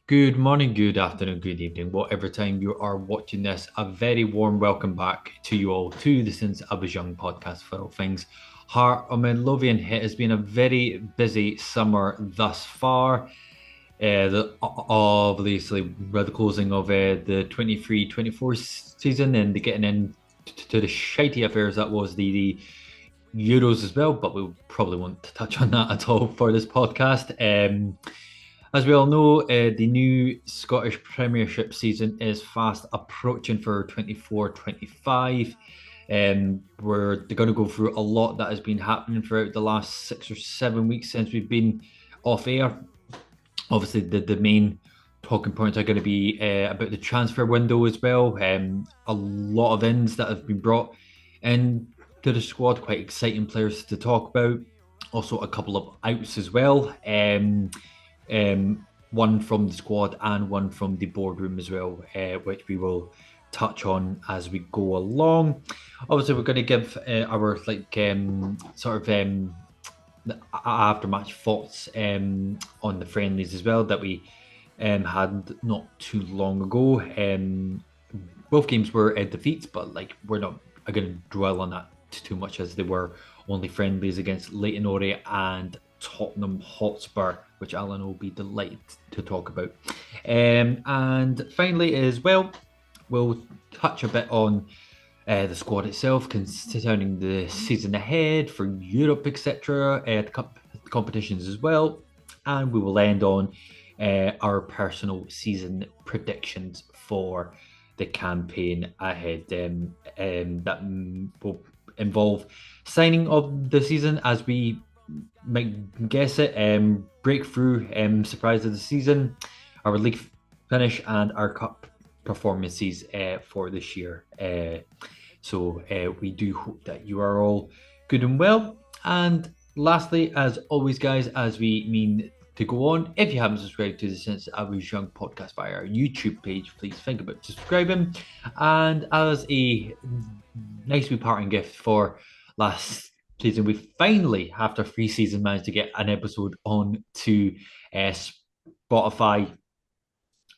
Good morning, good afternoon, good evening, whatever time you are watching this. A very warm welcome back to you all to the Since I Was Young podcast for all things heart of Midlothian. It has been a very busy summer thus far. Obviously, with the closing of the 23-24 season and the getting in to the shitey affairs that was the Euros as well, but we probably won't touch on that at all for this podcast. As we all know, the new Scottish Premiership season is fast approaching for 24-25. We're going to go through a lot that has been happening throughout the last 6 or 7 weeks since we've been off air. Obviously, the main talking points are going to be about the transfer window as well. A lot of ins that have been brought in to the squad, quite exciting players to talk about. Also, a couple of outs as well. One from the squad and one from the boardroom as well, which we will touch on as we go along. Obviously, we're going to give our after match thoughts on the friendlies as well that we had not too long ago. Both games were defeats, but we're not going to dwell on that too much as they were only friendlies against Leyton Orient and Tottenham Hotspur, which Alan will be delighted to talk about. And finally, as well, we'll touch a bit on the squad itself, concerning the season ahead for Europe, etc., the competitions as well. And we will end on our personal season predictions for the campaign ahead that will involve signing of the season as we might guess it, breakthrough surprise of the season, our league finish, and our cup performances for this year. So we do hope that you are all good and well. And lastly, as always, guys, as we mean to go on, if you haven't subscribed to the Since I Was Young podcast via our YouTube page, please think about subscribing. And as a nice wee parting gift for last season, we finally, after 3 seasons, managed to get an episode on to Spotify.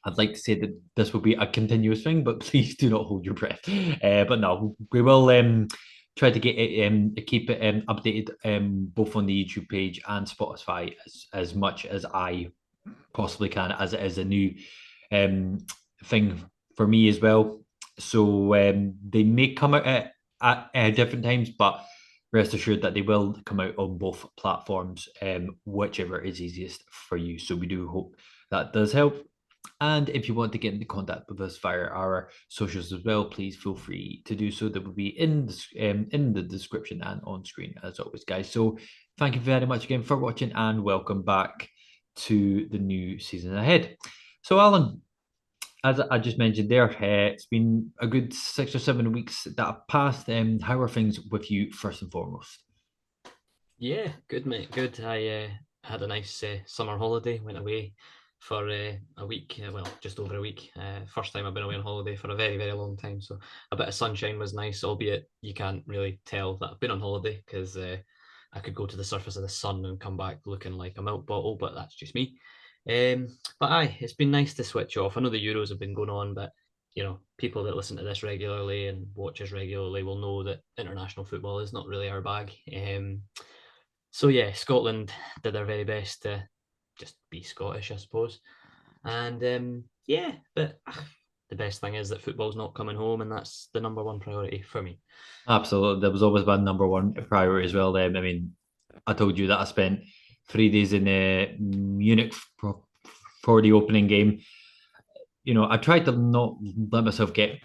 I'd like to say that this will be a continuous thing, but please do not hold your breath. But no, we will try to get it, keep it updated both on the YouTube page and Spotify as much as I possibly can, as it is a new thing for me as well. So they may come out at different times, but rest assured that they will come out on both platforms, whichever is easiest for you. So we do hope that does help. And if you want to get into contact with us via our socials as well, please feel free to do so. That will be in the description and on screen as always, guys. So thank you very much again for watching and welcome back to the new season ahead. So Alan, as I just mentioned there, it's been a good 6 or 7 weeks that have passed. How are things with you first and foremost? Yeah, good mate, good. I had a nice summer holiday. Went away for a week. Well, just over a week. First time I've been away on holiday for a very, very long time. So a bit of sunshine was nice, albeit you can't really tell that I've been on holiday because I could go to the surface of the sun and come back looking like a milk bottle, but that's just me. But aye, it's been nice to switch off. I know the Euros have been going on, but people that listen to this regularly and watch us regularly will know that international football is not really our bag. So yeah, Scotland did their very best to just be Scottish, I suppose. And yeah, but the best thing is that football's not coming home, and that's the number one priority for me. Absolutely, that was always my number one priority as well. I mean, I told you that I spent 3 days in Munich for the opening game. I tried to not let myself get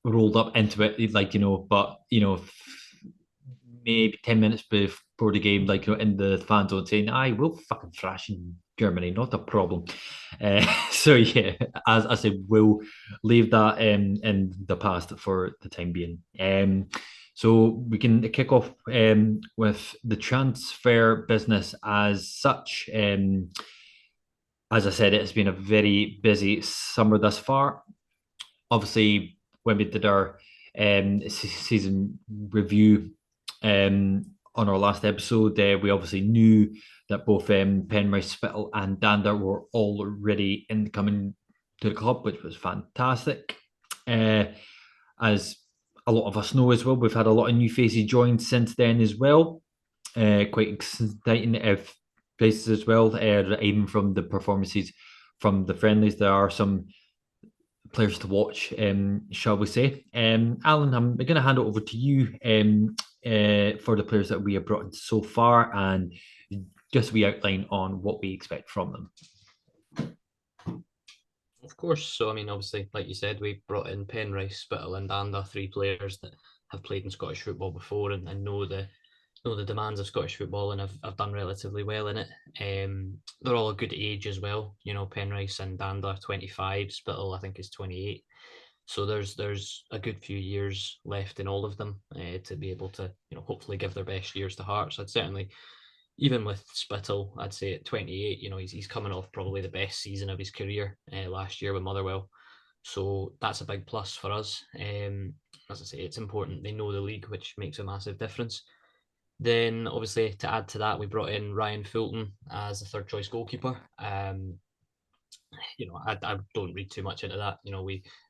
rolled up into it, but maybe 10 minutes before the game, in the fan zone saying, "I will fucking thrash in Germany, not a problem." So yeah, as I said, we'll leave that in the past for the time being. So we can kick off with the transfer business as such. As I said, it's been a very busy summer thus far. Obviously, when we did our season review on our last episode, we obviously knew that both Penrice, Spittle, and Dander were already incoming to the club, which was fantastic. As a lot of us know as well, we've had a lot of new faces join since then as well. Quite exciting places as well, even from the performances from the friendlies. There are some players to watch, shall we say. Alan, I'm going to hand it over to you for the players that we have brought in so far and just we outline on what we expect from them. Of course. So, I mean, obviously, like you said, we brought in Penrice, Spittle, and Danda, three players that have played in Scottish football before and know the demands of Scottish football and have done relatively well in it. They're all a good age as well. You know, Penrice and Danda 25, Spittle I think is 28. So there's a good few years left in all of them to be able to hopefully give their best years to Hearts. I'd certainly, even with Spittle, I'd say at 28, he's coming off probably the best season of his career last year with Motherwell. So that's a big plus for us. As I say, it's important they know the league, which makes a massive difference. Then, obviously, to add to that, we brought in Ryan Fulton as a third choice goalkeeper. I don't read too much into that.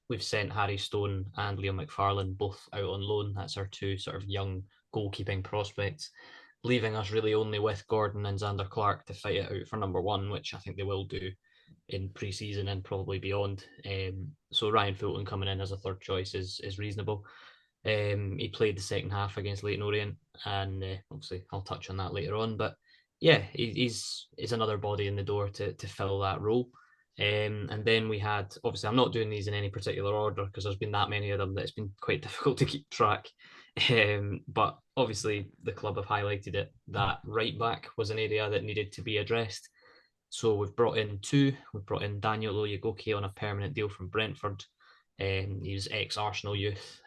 We've sent Harry Stone and Liam McFarlane both out on loan. That's our two sort of young goalkeeping prospects, leaving us really only with Gordon and Xander Clark to fight it out for number one, which I think they will do in pre-season and probably beyond. So Ryan Fulton coming in as a third choice is reasonable. He played the second half against Leyton Orient, and obviously I'll touch on that later on. But yeah, he's another body in the door to fill that role. And then we had, obviously, I'm not doing these in any particular order because there's been that many of them that it's been quite difficult to keep track. But obviously, the club have highlighted it that right back was an area that needed to be addressed. So we've brought in two. We've brought in Daniel Oyegoke on a permanent deal from Brentford. He was ex-Arsenal youth,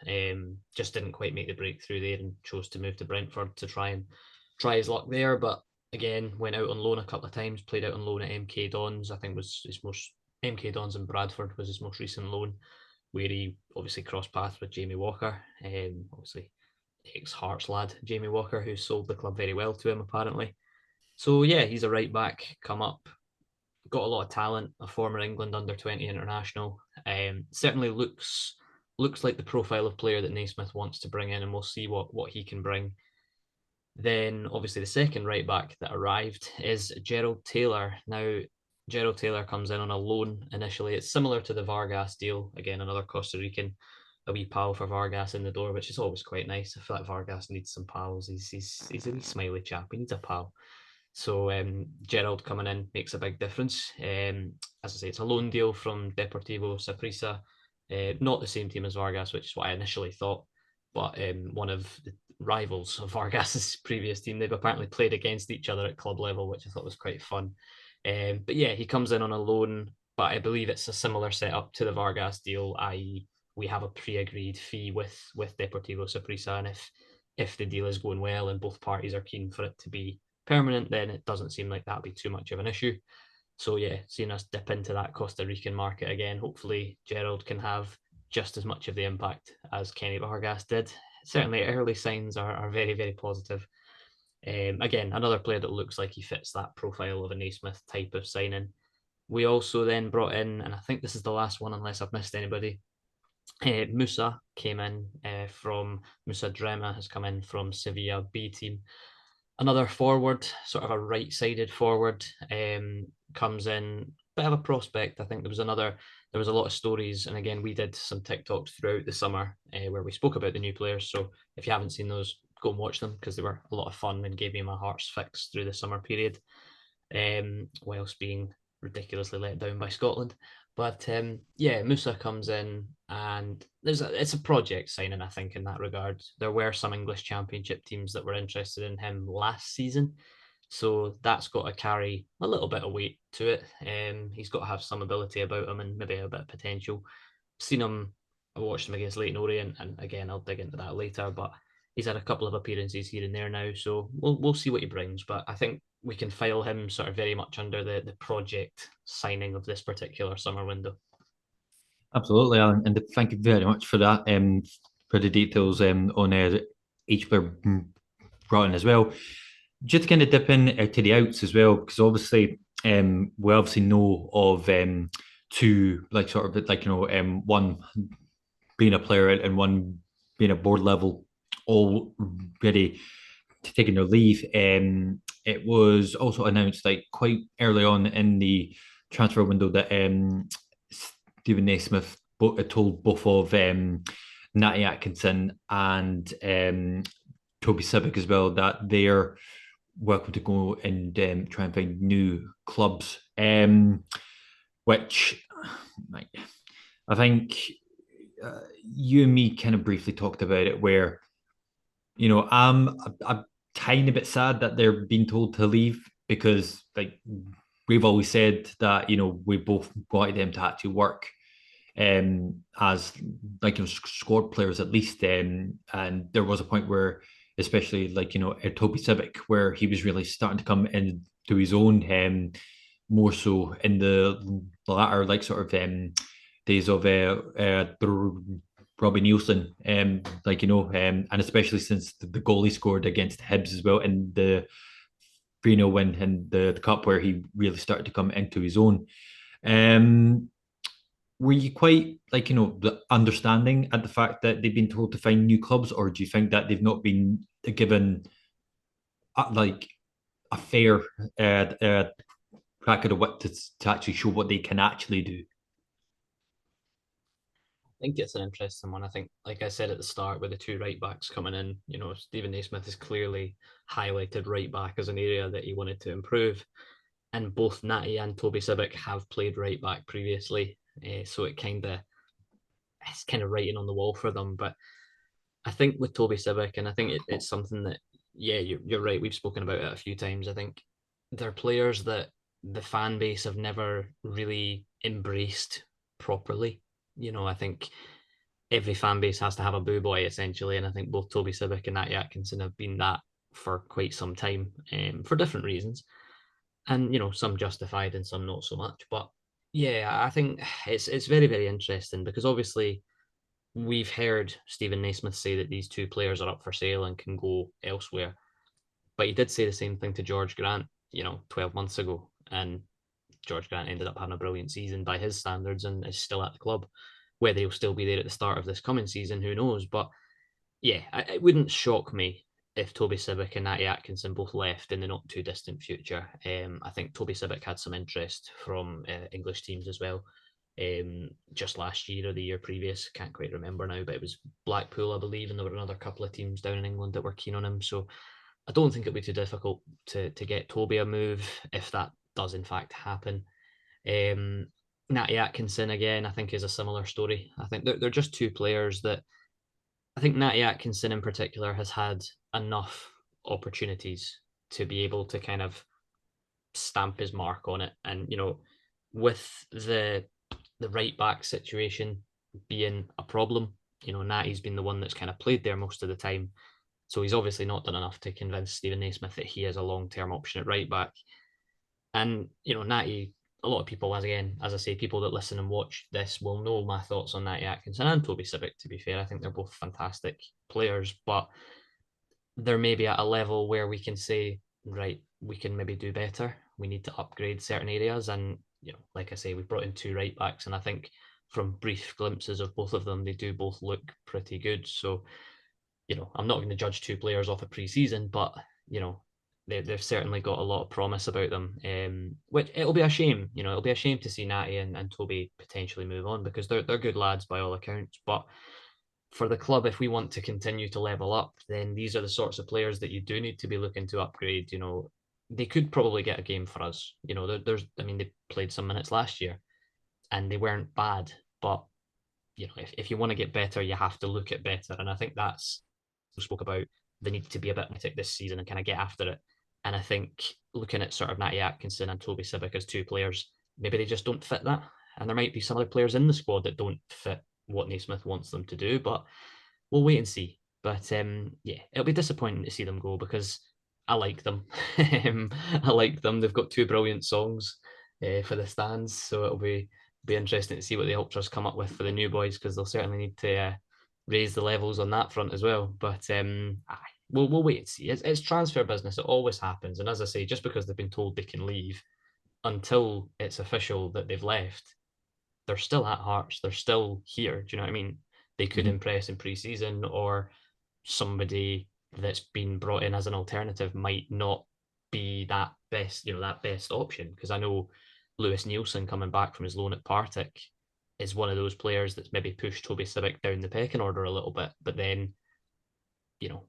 just didn't quite make the breakthrough there and chose to move to Brentford to try his luck there. But again, went out on loan a couple of times, played out on loan at MK Dons, I think was his most, MK Dons in Bradford was his most recent loan, where he obviously crossed paths with Jamie Walker, obviously ex-Hearts lad, Jamie Walker, who sold the club very well to him apparently. So yeah, he's a right back, come up, got a lot of talent, a former England under-20 international. Certainly looks like the profile of player that Naismith wants to bring in, and we'll see what he can bring. Then obviously the second right back that arrived is Gerald Taylor. Now Gerald Taylor comes in on a loan initially. It's similar to the Vargas deal. Again, another Costa Rican, a wee pal for Vargas in the door, which is always quite nice. I feel like Vargas needs some pals. He's a wee smiley chap. He needs a pal. So Gerald coming in makes a big difference. As I say, it's a loan deal from Deportivo Saprissa, not the same team as Vargas, which is what I initially thought, but one of the rivals of Vargas's previous team. They've apparently played against each other at club level, which I thought was quite fun. But yeah, he comes in on a loan, but I believe it's a similar setup to the Vargas deal, i.e., we have a pre-agreed fee with Deportivo Saprissa, and if the deal is going well and both parties are keen for it to be permanent, then it doesn't seem like that'd be too much of an issue. So yeah, seeing us dip into that Costa Rican market again, hopefully Gerald can have just as much of the impact as Kenny Vargas did. Certainly early signs are very, very positive. Again, another player that looks like he fits that profile of a Naismith type of signing. We also then brought in, and I think this is the last one unless I've missed anybody, Musa came in from Musa Drema has come in from Sevilla B team. Another forward, sort of a right-sided forward, comes in. Bit of a prospect. I think there was a lot of stories, and again, we did some TikToks throughout the summer where we spoke about the new players. So if you haven't seen those, go and watch them because they were a lot of fun and gave me my heart's fix through the summer period, whilst being ridiculously let down by Scotland. But yeah, Musa comes in, and it's a project signing, I think, in that regard. There were some English Championship teams that were interested in him last season, so that's got to carry a little bit of weight to it. He's got to have some ability about him and maybe a bit of potential. Seen him, I watched him against Leyton Orient, and again, I'll dig into that later. But he's had a couple of appearances here and there now, so we'll see what he brings. But I think we can file him sort of very much under the project signing of this particular summer window. Absolutely, Alan, and thank you very much for that. For the details on each player brought in as well. just kind of dip in to the outs as well, because obviously we obviously know of two, like sort of like one being a player and one being a board level already taking their leave. It was also announced like quite early on in the transfer window that Stephen Naismith told both of Natty Atkinson and Toby Sibic as well that they're welcome to go and try and find new clubs. Which like, I think you and me kind of briefly talked about it, where I'm a tiny bit sad that they're being told to leave because like we've always said that we both wanted them to actually work as like squad players at least. And there was a point where, especially like Toby Civic, where he was really starting to come into his own, more so in the latter like sort of days of Robbie Nielsen, and especially since the goal he scored against Hibs as well in the 3-0 win in the cup, where he really started to come into his own. Um, were you quite like the understanding at the fact that they've been told to find new clubs, or do you think that they've not been given like a fair crack of the whip to actually show what they can actually do? I think it's an interesting one. I think, like I said at the start, with the two right backs coming in, Stephen Naismith has clearly highlighted right back as an area that he wanted to improve. And both Natty and Toby Sibic have played right back previously, so it's kind of writing on the wall for them. But I think with Toby Sibic, and I think it's something that, yeah, you're right. We've spoken about it a few times. I think they're players that the fan base have never really embraced properly. I think every fan base has to have a boo boy essentially, and I think both Toby Sibic and Natty Atkinson have been that for quite some time, for different reasons, and some justified and some not so much. But yeah, I think it's very very interesting because obviously we've heard Stephen Naismith say that these two players are up for sale and can go elsewhere, but he did say the same thing to George Grant, 12 months ago, and George Grant ended up having a brilliant season by his standards and is still at the club. Whether he'll still be there at the start of this coming season, who knows? But yeah, it wouldn't shock me if Toby Sibic and Natty Atkinson both left in the not too distant future. I think Toby Sibic had some interest from English teams as well. Just last year or the year previous, can't quite remember now, but it was Blackpool, I believe, and there were another couple of teams down in England that were keen on him. So I don't think it'll be too difficult to get Toby a move if that does in fact happen. Um, Natty Atkinson again, I think is a similar story. I think they're just two players that I think Natty Atkinson in particular has had enough opportunities to be able to kind of stamp his mark on it. And with the right back situation being a problem, Natty's been the one that's kind of played there most of the time. So he's obviously not done enough to convince Stephen Naismith that he is a long term option at right back. And Natty, a lot of people, as I say, people that listen and watch this will know my thoughts on Natty Atkinson and Toby Sibic. To be fair, I think they're both fantastic players, but they're maybe at a level where we can say, right, we can maybe do better. We need to upgrade certain areas, and like I say, we've brought in two right backs, and I think from brief glimpses of both of them, they do both look pretty good. So I'm not going to judge two players off a pre-season, but they've certainly got a lot of promise about them. Which it'll be a shame, it'll be a shame to see Natty and Toby potentially move on because they're good lads by all accounts. But for the club, if we want to continue to level up, then these are the sorts of players that you do need to be looking to upgrade. They could probably get a game for us. They played some minutes last year, and they weren't bad, but if you want to get better, you have to look at better. And I think that's we spoke about the need to be a bit mythic this season and kind of get after it. And I think looking at sort of Natty Atkinson and Toby Sibic as two players, maybe they just don't fit that. And there might be some other players in the squad that don't fit what Naismith wants them to do, but we'll wait and see. But yeah, it'll be disappointing to see them go because I like them. I like them. They've got two brilliant songs for the stands, so it'll be interesting to see what the ultras come up with for the new boys because they'll certainly need to raise the levels on that front as well. But we'll wait and see. It's transfer business. It always happens. And as I say, just because they've been told they can leave, until it's official that they've left, they're still at Hearts. They're still here. Do you know what I mean? They could Mhm. impress in pre-season, or somebody that's been brought in as an alternative might not be that best, that best option. Because I know Lewis Nielsen coming back from his loan at Partick is one of those players that's maybe pushed Toby Civic down the pecking order a little bit. But then,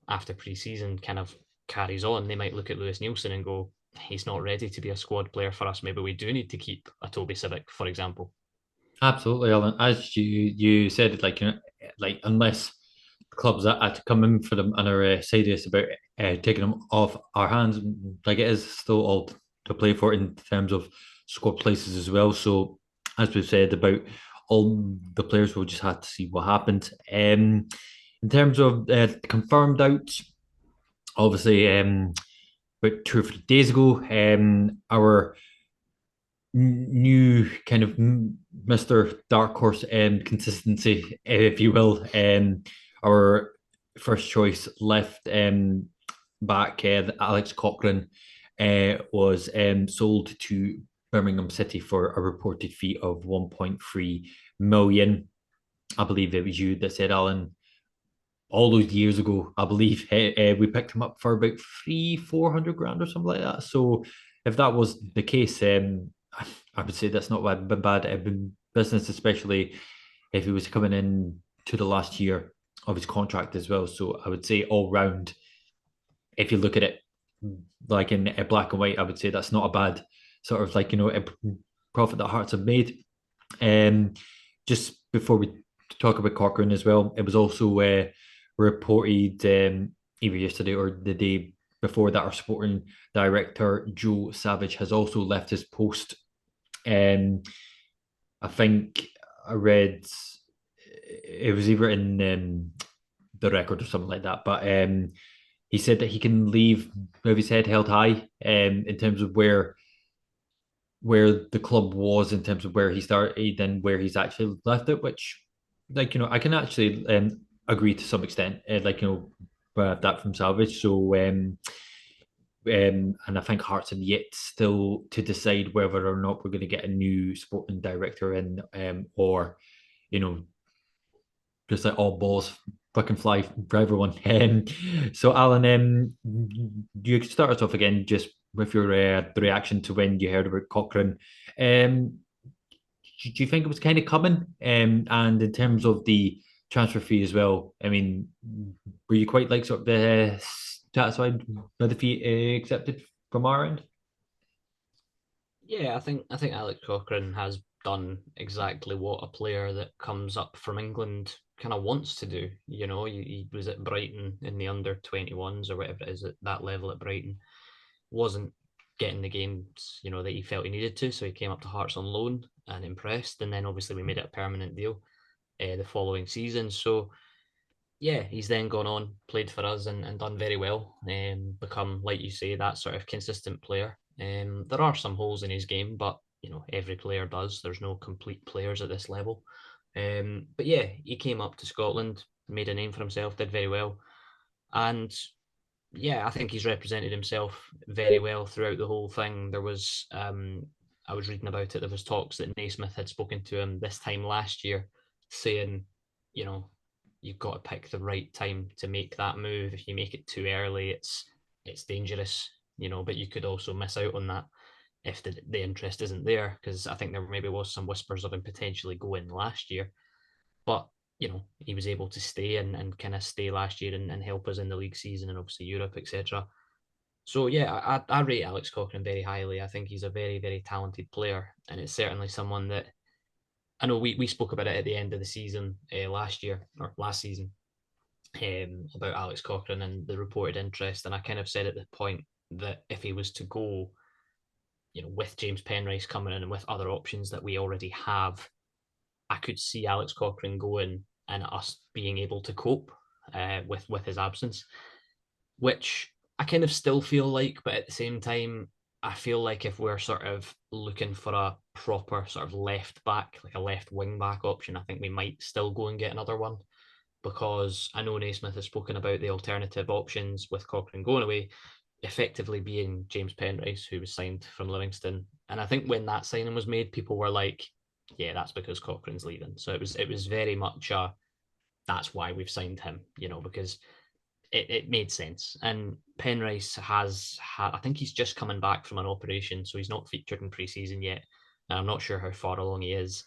after pre-season kind of carries on, they might look at Lewis Nielsen and go, he's not ready to be a squad player for us. Maybe we do need to keep a Toby Civic, for example. Absolutely, Alan. As you said, like like unless clubs that had to come in for them and are serious about taking them off our hands, like it is still all to play for in terms of squad places as well. So, as we've said about all the players, we'll just have to see what happens. In terms of confirmed outs, obviously, about 2 or 3 days ago, our new kind of Mr. Dark Horse consistency, if you will. Our first choice left back, Alex Cochrane, was sold to Birmingham City for a reported fee of 1.3 million. I believe it was you that said, Alan, all those years ago, I believe we picked him up for about 300-400 grand or something like that. So if that was the case, I would say that's not bad business, especially if he was coming in to the last year of his contract as well. So I would say all round, if you look at it like in a black and white, I would say that's not a bad sort of like a profit that Hearts have made. Um, just before we talk about Cochrane as well, it was also reported either yesterday or the day before that our sporting director Joe Savage has also left his post. Um, I think I read it was either in the record or something like that, but he said that he can leave with his head held high in terms of where the club was in terms of where he started and where he's actually left it, which, like, I can actually agree to some extent, that from Salvage. So, and I think Hearts have yet still to decide whether or not we're going to get a new sporting director in, or, you know, just like all balls fucking fly for everyone. So, Alan, you could start us off again just with your reaction to when you heard about Cochrane. Um, do you think it was kind of coming? And in terms of the transfer fee as well, I mean, were you quite like sort of satisfied by the fee accepted from our end? Yeah, I think Alex Cochrane has done exactly what a player that comes up from England kind of wants to do. He was at Brighton in the under 21s or whatever it is at that level at Brighton. Wasn't getting the games, that he felt he needed to. So he came up to Hearts on loan and impressed. And then obviously we made it a permanent deal the following season. So yeah, he's then gone on, played for us and done very well, become, like you say, that sort of consistent player. There are some holes in his game, but every player does. There's no complete players at this level. But yeah, he came up to Scotland, made a name for himself, did very well. And yeah, I think he's represented himself very well throughout the whole thing. I was reading about it, there was talks that Naismith had spoken to him this time last year, saying, you know, you've got to pick the right time to make that move. If you make it too early, it's dangerous, but you could also miss out on that if the interest isn't there. Because I think there maybe was some whispers of him potentially going last year, but he was able to stay and kind of stay last year and help us in the league season and obviously Europe, etc. So yeah, I rate Alex Cochrane very highly. I think he's a very, very talented player, and it's certainly someone that I know we spoke about it at the end of the season last year or last season, about Alex Cochrane and the reported interest, and I kind of said at the point that if he was to go, with James Penrice coming in and with other options that we already have, I could see Alex Cochrane going and us being able to cope with his absence, which I kind of still feel like, but at the same time, I feel like if we're sort of looking for a proper sort of left back, like a left wing back option, I think we might still go and get another one. because I know Naismith has spoken about the alternative options with Cochrane going away, effectively being James Penrice, who was signed from Livingston. And I think when that signing was made, people were like, yeah, that's because Cochrane's leaving. So it was very much that's why we've signed him, because it made sense. And Penrice has had, I think he's just coming back from an operation, so he's not featured in pre-season yet. And I'm not sure how far along he is.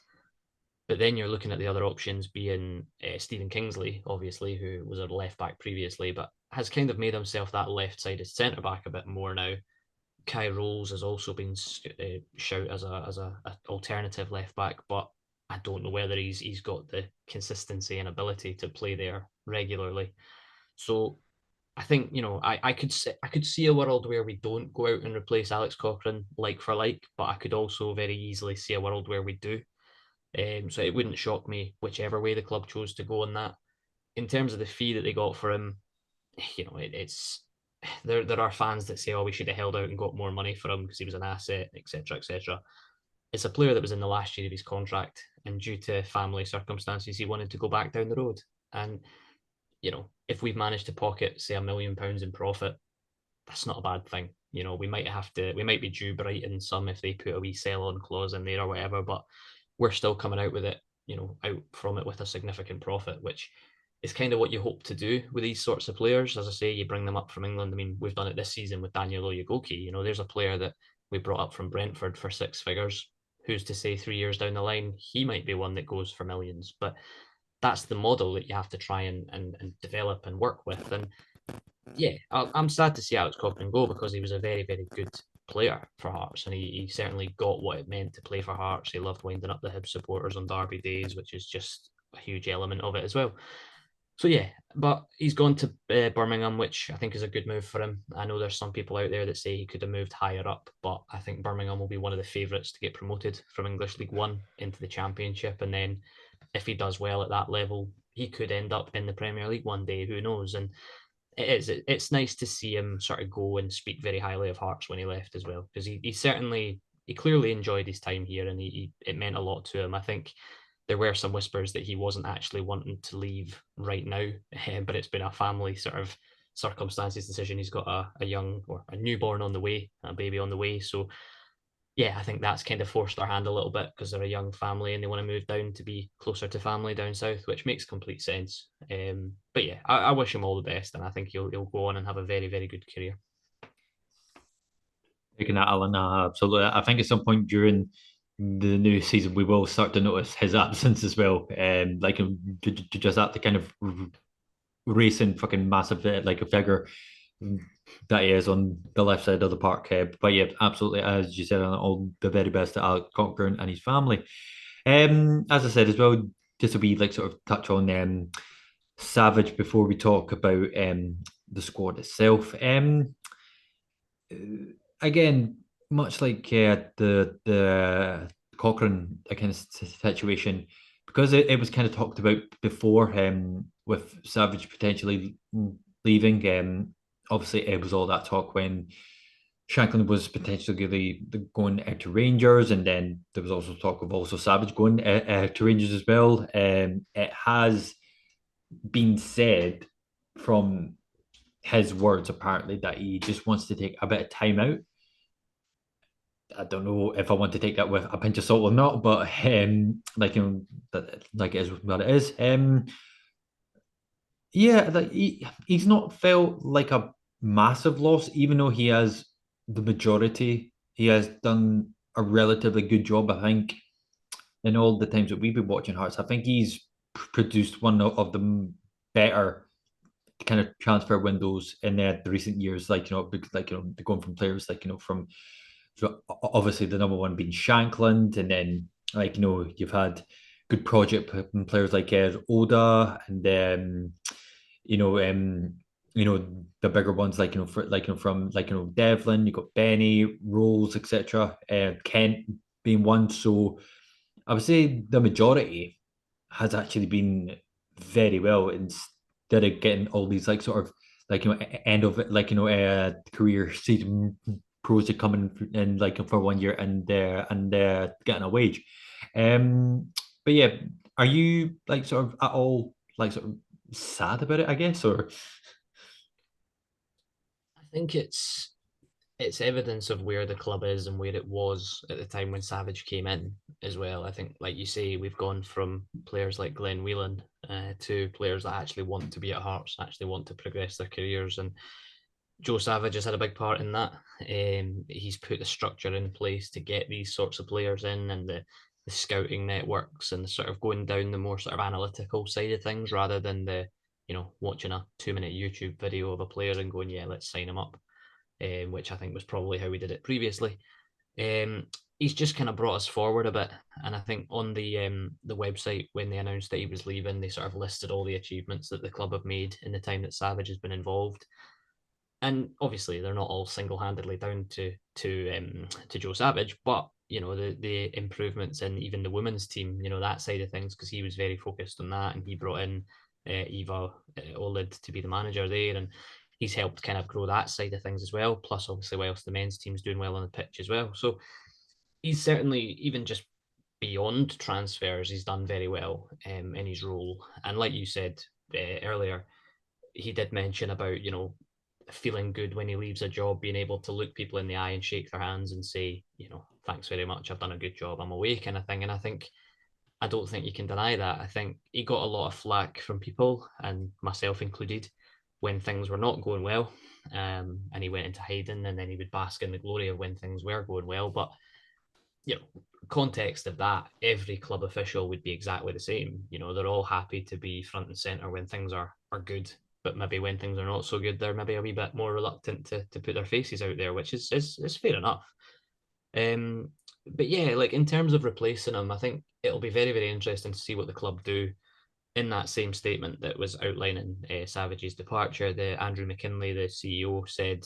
But then you're looking at the other options being Stephen Kingsley, obviously, who was a left back previously, but has kind of made himself that left-sided centre back a bit more now. Kai Rolls has also been shout as a alternative left back, but I don't know whether he's got the consistency and ability to play there regularly. So I think I could see a world where we don't go out and replace Alex Cochrane like for like, but I could also very easily see a world where we do. So it wouldn't shock me whichever way the club chose to go on that. In terms of the fee that they got for him, it's there are fans that say, "Oh, we should have held out and got more money for him because he was an asset, etc., etc." It's a player that was in the last year of his contract, and due to family circumstances, he wanted to go back down the road. And if we've managed to pocket, say, £1 million in profit, that's not a bad thing. We might be due Brighton some if they put a wee sell on clause in there or whatever, but we're still coming out with it, out from it with a significant profit, which is kind of what you hope to do with these sorts of players. As I say, you bring them up from England. I mean, we've done it this season with Daniel Oyegoki. There's a player that we brought up from Brentford for six figures. Who's to say 3 years down the line, he might be one that goes for millions. But that's the model that you have to try and develop and work with. And yeah, I'm sad to see Alex Cochrane go because he was a very, very good player for Hearts, and he certainly got what it meant to play for Hearts. He loved winding up the Hibs supporters on derby days, which is just a huge element of it as well. So yeah, but he's gone to Birmingham, which I think is a good move for him. I know there's some people out there that say he could have moved higher up, but I think Birmingham will be one of the favourites to get promoted from English League One into the Championship, and then if he does well at that level, he could end up in the Premier League one day. Who knows? And it's nice to see him sort of go and speak very highly of Hearts when he left as well, because he clearly enjoyed his time here, and it meant a lot to him. I think there were some whispers that he wasn't actually wanting to leave right now, but it's been a family sort of circumstances decision. He's got a young or a newborn on the way, a baby on the way. So yeah, I think that's kind of forced their hand a little bit because they're a young family and they want to move down to be closer to family down south, which makes complete sense. But yeah, I wish him all the best, and I think he'll go on and have a very, very good career. Taking that, Alan, absolutely. I think at some point during the new season, we will start to notice his absence as well. Like just that the kind of racing fucking massive like a figure that he is on the left side of the park. But yeah, absolutely, as you said, all the very best to Alex Cochran and his family. As I said as well, just a wee like sort of touch on Savage before we talk about the squad itself. Again, much like the Cochrane kind of situation, because it was kind of talked about before with Savage potentially leaving. Obviously, it was all that talk when Shanklin was potentially going out to Rangers, and then there was also talk of also Savage going to Rangers as well. It has been said from his words apparently that he just wants to take a bit of time out. I don't know if I want to take that with a pinch of salt or not, but like it is what it is. Yeah, like he's not felt like a massive loss, even though he has the majority. He has done a relatively good job, I think, in all the times that we've been watching Hearts. I think he's produced one of the better kind of transfer windows in the recent years. Going from players from so obviously the number one being Shankland, and then you've had good project players like Oda, and then you know um the bigger ones from Devlin, you got Benny, Rolls, etc. Kent being one. So I would say the majority has actually been very well instead of getting all these end of it career season pros to come in for 1 year and getting a wage. But yeah, are you like sort of at all like sort of sad about it, I guess, or I think it's evidence of where the club is and where it was at the time when Savage came in as well. I think, like you say, we've gone from players like Glenn Whelan to players that actually want to be at Hearts, actually want to progress their careers, and Joe Savage has had a big part in that. He's put the structure in place to get these sorts of players in, and the scouting networks, and sort of going down the more sort of analytical side of things rather than the watching a 2 minute YouTube video of a player and going, yeah, let's sign him up, which I think was probably how we did it previously. Um, he's just kind of brought us forward a bit, and I think on the website when they announced that he was leaving, they sort of listed all the achievements that the club have made in the time that Savage has been involved, and obviously they're not all single-handedly down to Joe Savage, but the improvements in even the women's team, that side of things, because he was very focused on that, and he brought in Eva Olid to be the manager there, and he's helped kind of grow that side of things as well. Plus, obviously, whilst the men's team's doing well on the pitch as well, so he's certainly even just beyond transfers, he's done very well in his role. And like you said earlier, he did mention about feeling good when he leaves a job, being able to look people in the eye and shake their hands and say, thanks very much, I've done a good job, I'm away, kind of thing. And I don't think you can deny that. I think he got a lot of flack from people, and myself included, when things were not going well. And he went into hiding, and then he would bask in the glory of when things were going well. But context of that, every club official would be exactly the same. They're all happy to be front and center when things are good, but maybe when things are not so good, they're maybe a wee bit more reluctant to put their faces out there, which is fair enough. Um, but yeah, like in terms of replacing him, I think it'll be very, very interesting to see what the club do. In that same statement that was outlining Savage's departure, the Andrew McKinley, the CEO, said,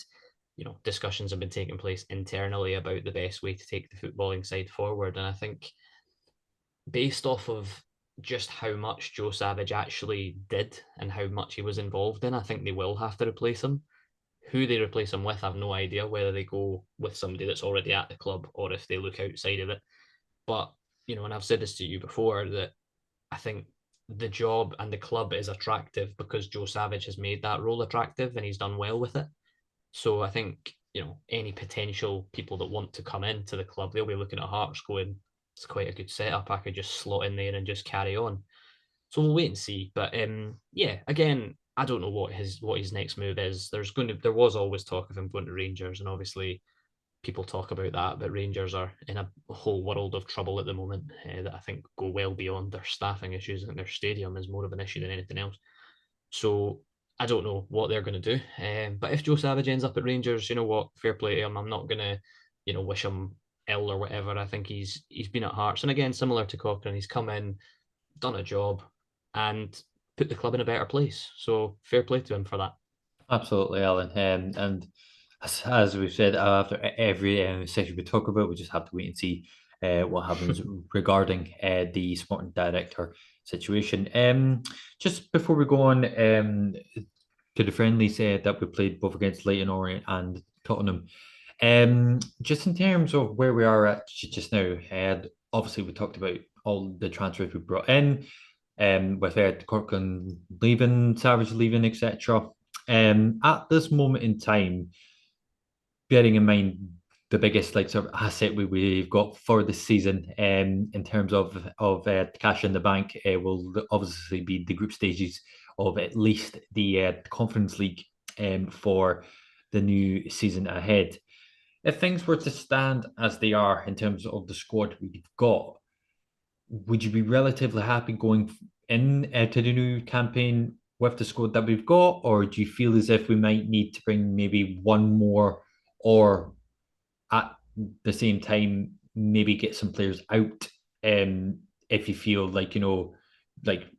discussions have been taking place internally about the best way to take the footballing side forward. And I think based off of just how much Joe Savage actually did and how much he was involved in, I think they will have to replace him. Who they replace him with, I've no idea, whether they go with somebody that's already at the club or if they look outside of it. But, and I've said this to you before, that I think the job and the club is attractive because Joe Savage has made that role attractive and he's done well with it. So I think, any potential people that want to come into the club, they'll be looking at Hearts going, it's quite a good setup. I could just slot in there and just carry on. So we'll wait and see. But yeah, again, I don't know what his next move is. There was always talk of him going to Rangers, and obviously people talk about that, but Rangers are in a whole world of trouble at the moment that I think go well beyond their staffing issues. I think their stadium is more of an issue than anything else. So I don't know what they're going to do. But if Joe Savage ends up at Rangers, you know what? Fair play to him. I'm not going to, wish him ill or whatever. I think he's been at Hearts, and again, similar to Cochrane, he's come in, done a job, and put the club in a better place. So fair play to him for that. absolutely, Alan. And as we've said, after every session we talk about, we just have to wait and see what happens regarding the sporting director situation. Just before we go on to the friendlies that we played both against Leyton Orient and Tottenham, just in terms of where we are at just now, obviously we talked about all the transfers we brought in, with Corkland leaving, Savage leaving, etc. At this moment in time, bearing in mind the biggest like sort of asset we've got for the season, in terms of cash in the bank, will obviously be the group stages of at least the Conference League, for the new season ahead. If things were to stand as they are in terms of the squad we've got, would you be relatively happy going in to the new campaign with the squad that we've got, or do you feel as if we might need to bring maybe one more, or at the same time maybe get some players out? If you feel like like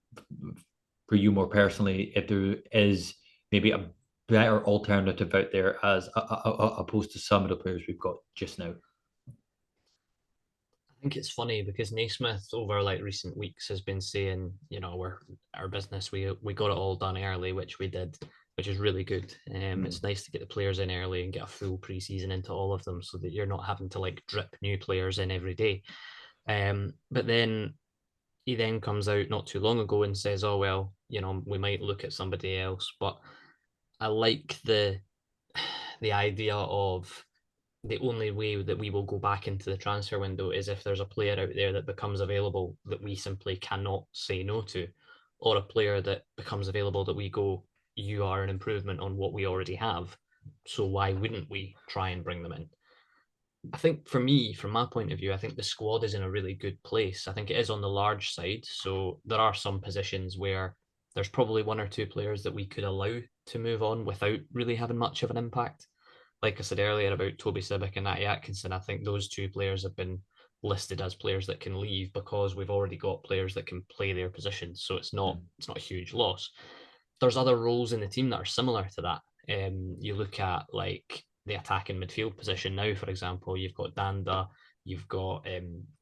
for you more personally, if there is maybe a better alternative out there as opposed to some of the players we've got just now. I think it's funny because Naismith over like recent weeks has been saying, we're our business, we got it all done early, which we did, which is really good. It's nice to get the players in early and get a full preseason into all of them so that you're not having to like drip new players in every day. But then he then comes out not too long ago and says, "Oh well, we might look at somebody else." But I like the idea of the only way that we will go back into the transfer window is if there's a player out there that becomes available that we simply cannot say no to, or a player that becomes available that we go, you are an improvement on what we already have. So why wouldn't we try and bring them in? I think for me, from my point of view, I think the squad is in a really good place. I think it is on the large side. So there are some positions where there's probably one or two players that we could allow to move on without really having much of an impact. Like I said earlier about Toby Sibic and Natty Atkinson, I think those two players have been listed as players that can leave because we've already got players that can play their positions. So it's not a huge loss. There's other roles in the team that are similar to that. You look at like the attacking midfield position now, for example, you've got Danda, you've got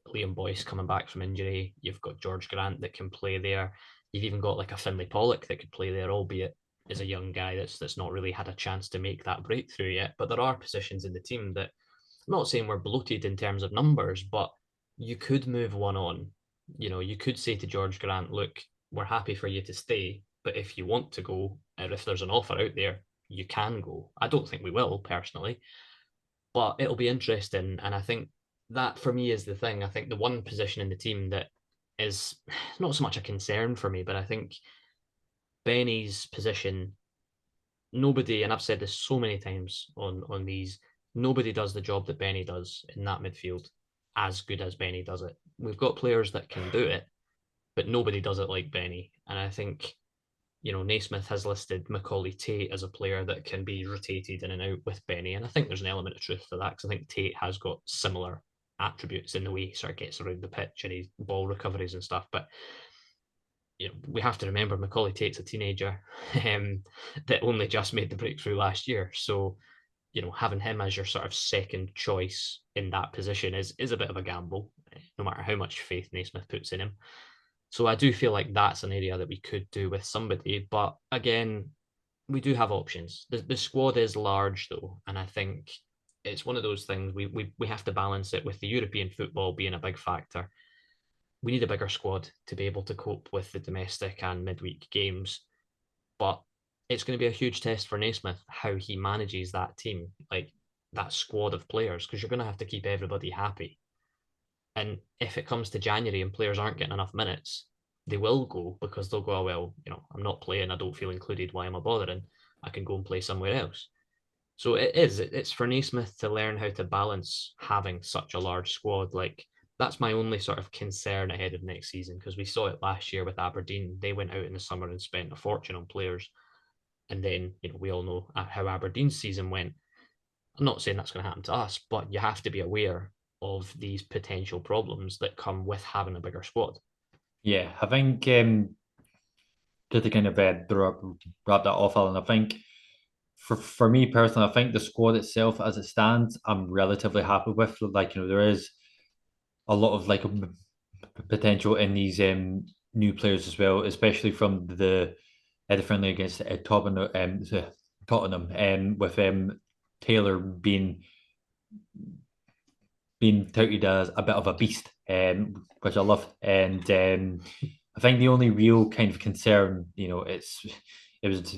Liam Boyce coming back from injury, you've got George Grant that can play there, you've even got like a Finlay Pollock that could play there, albeit is a young guy that's not really had a chance to make that breakthrough yet. But there are positions in the team that I'm not saying we're bloated in terms of numbers, but you could move one on. You could say to George Grant, look, we're happy for you to stay, but if you want to go, or if there's an offer out there, you can go. I don't think we will personally, but it'll be interesting. And I think that for me is the thing. I think the one position in the team that is not so much a concern for me, but I think Benny's position, nobody, and I've said this so many times on these, nobody does the job that Benny does in that midfield as good as Benny does it. We've got players that can do it, but nobody does it like Benny. And I think Naismith has listed Macaulay Tate as a player that can be rotated in and out with Benny. And I think there's an element of truth to that because I think Tate has got similar attributes in the way he sort of gets around the pitch and his ball recoveries and stuff. But we have to remember Macaulay Tate's a teenager that only just made the breakthrough last year. So, having him as your sort of second choice in that position is a bit of a gamble, no matter how much faith Naismith puts in him. So I do feel like that's an area that we could do with somebody. But again, we do have options. The squad is large though, and I think it's one of those things we have to balance it with the European football being a big factor. We need a bigger squad to be able to cope with the domestic and midweek games. But it's going to be a huge test for Naismith how he manages that team, like that squad of players, because you're going to have to keep everybody happy. And if it comes to January and players aren't getting enough minutes, they will go because they'll go, oh, well, I'm not playing. I don't feel included. Why am I bothering? I can go and play somewhere else. So it's for Naismith to learn how to balance having such a large squad. Like that's my only sort of concern ahead of next season because we saw it last year with Aberdeen. They went out in the summer and spent a fortune on players. And then, we all know how Aberdeen's season went. I'm not saying that's going to happen to us, but you have to be aware of these potential problems that come with having a bigger squad. Yeah, I think just to kind of wrap that off, Alan, I think for me personally, I think the squad itself as it stands, I'm relatively happy with. Like, there is a lot of like potential in these new players as well, especially from the friendly against Tottenham, with Taylor being touted as a bit of a beast, which I love. And I think the only real kind of concern, it was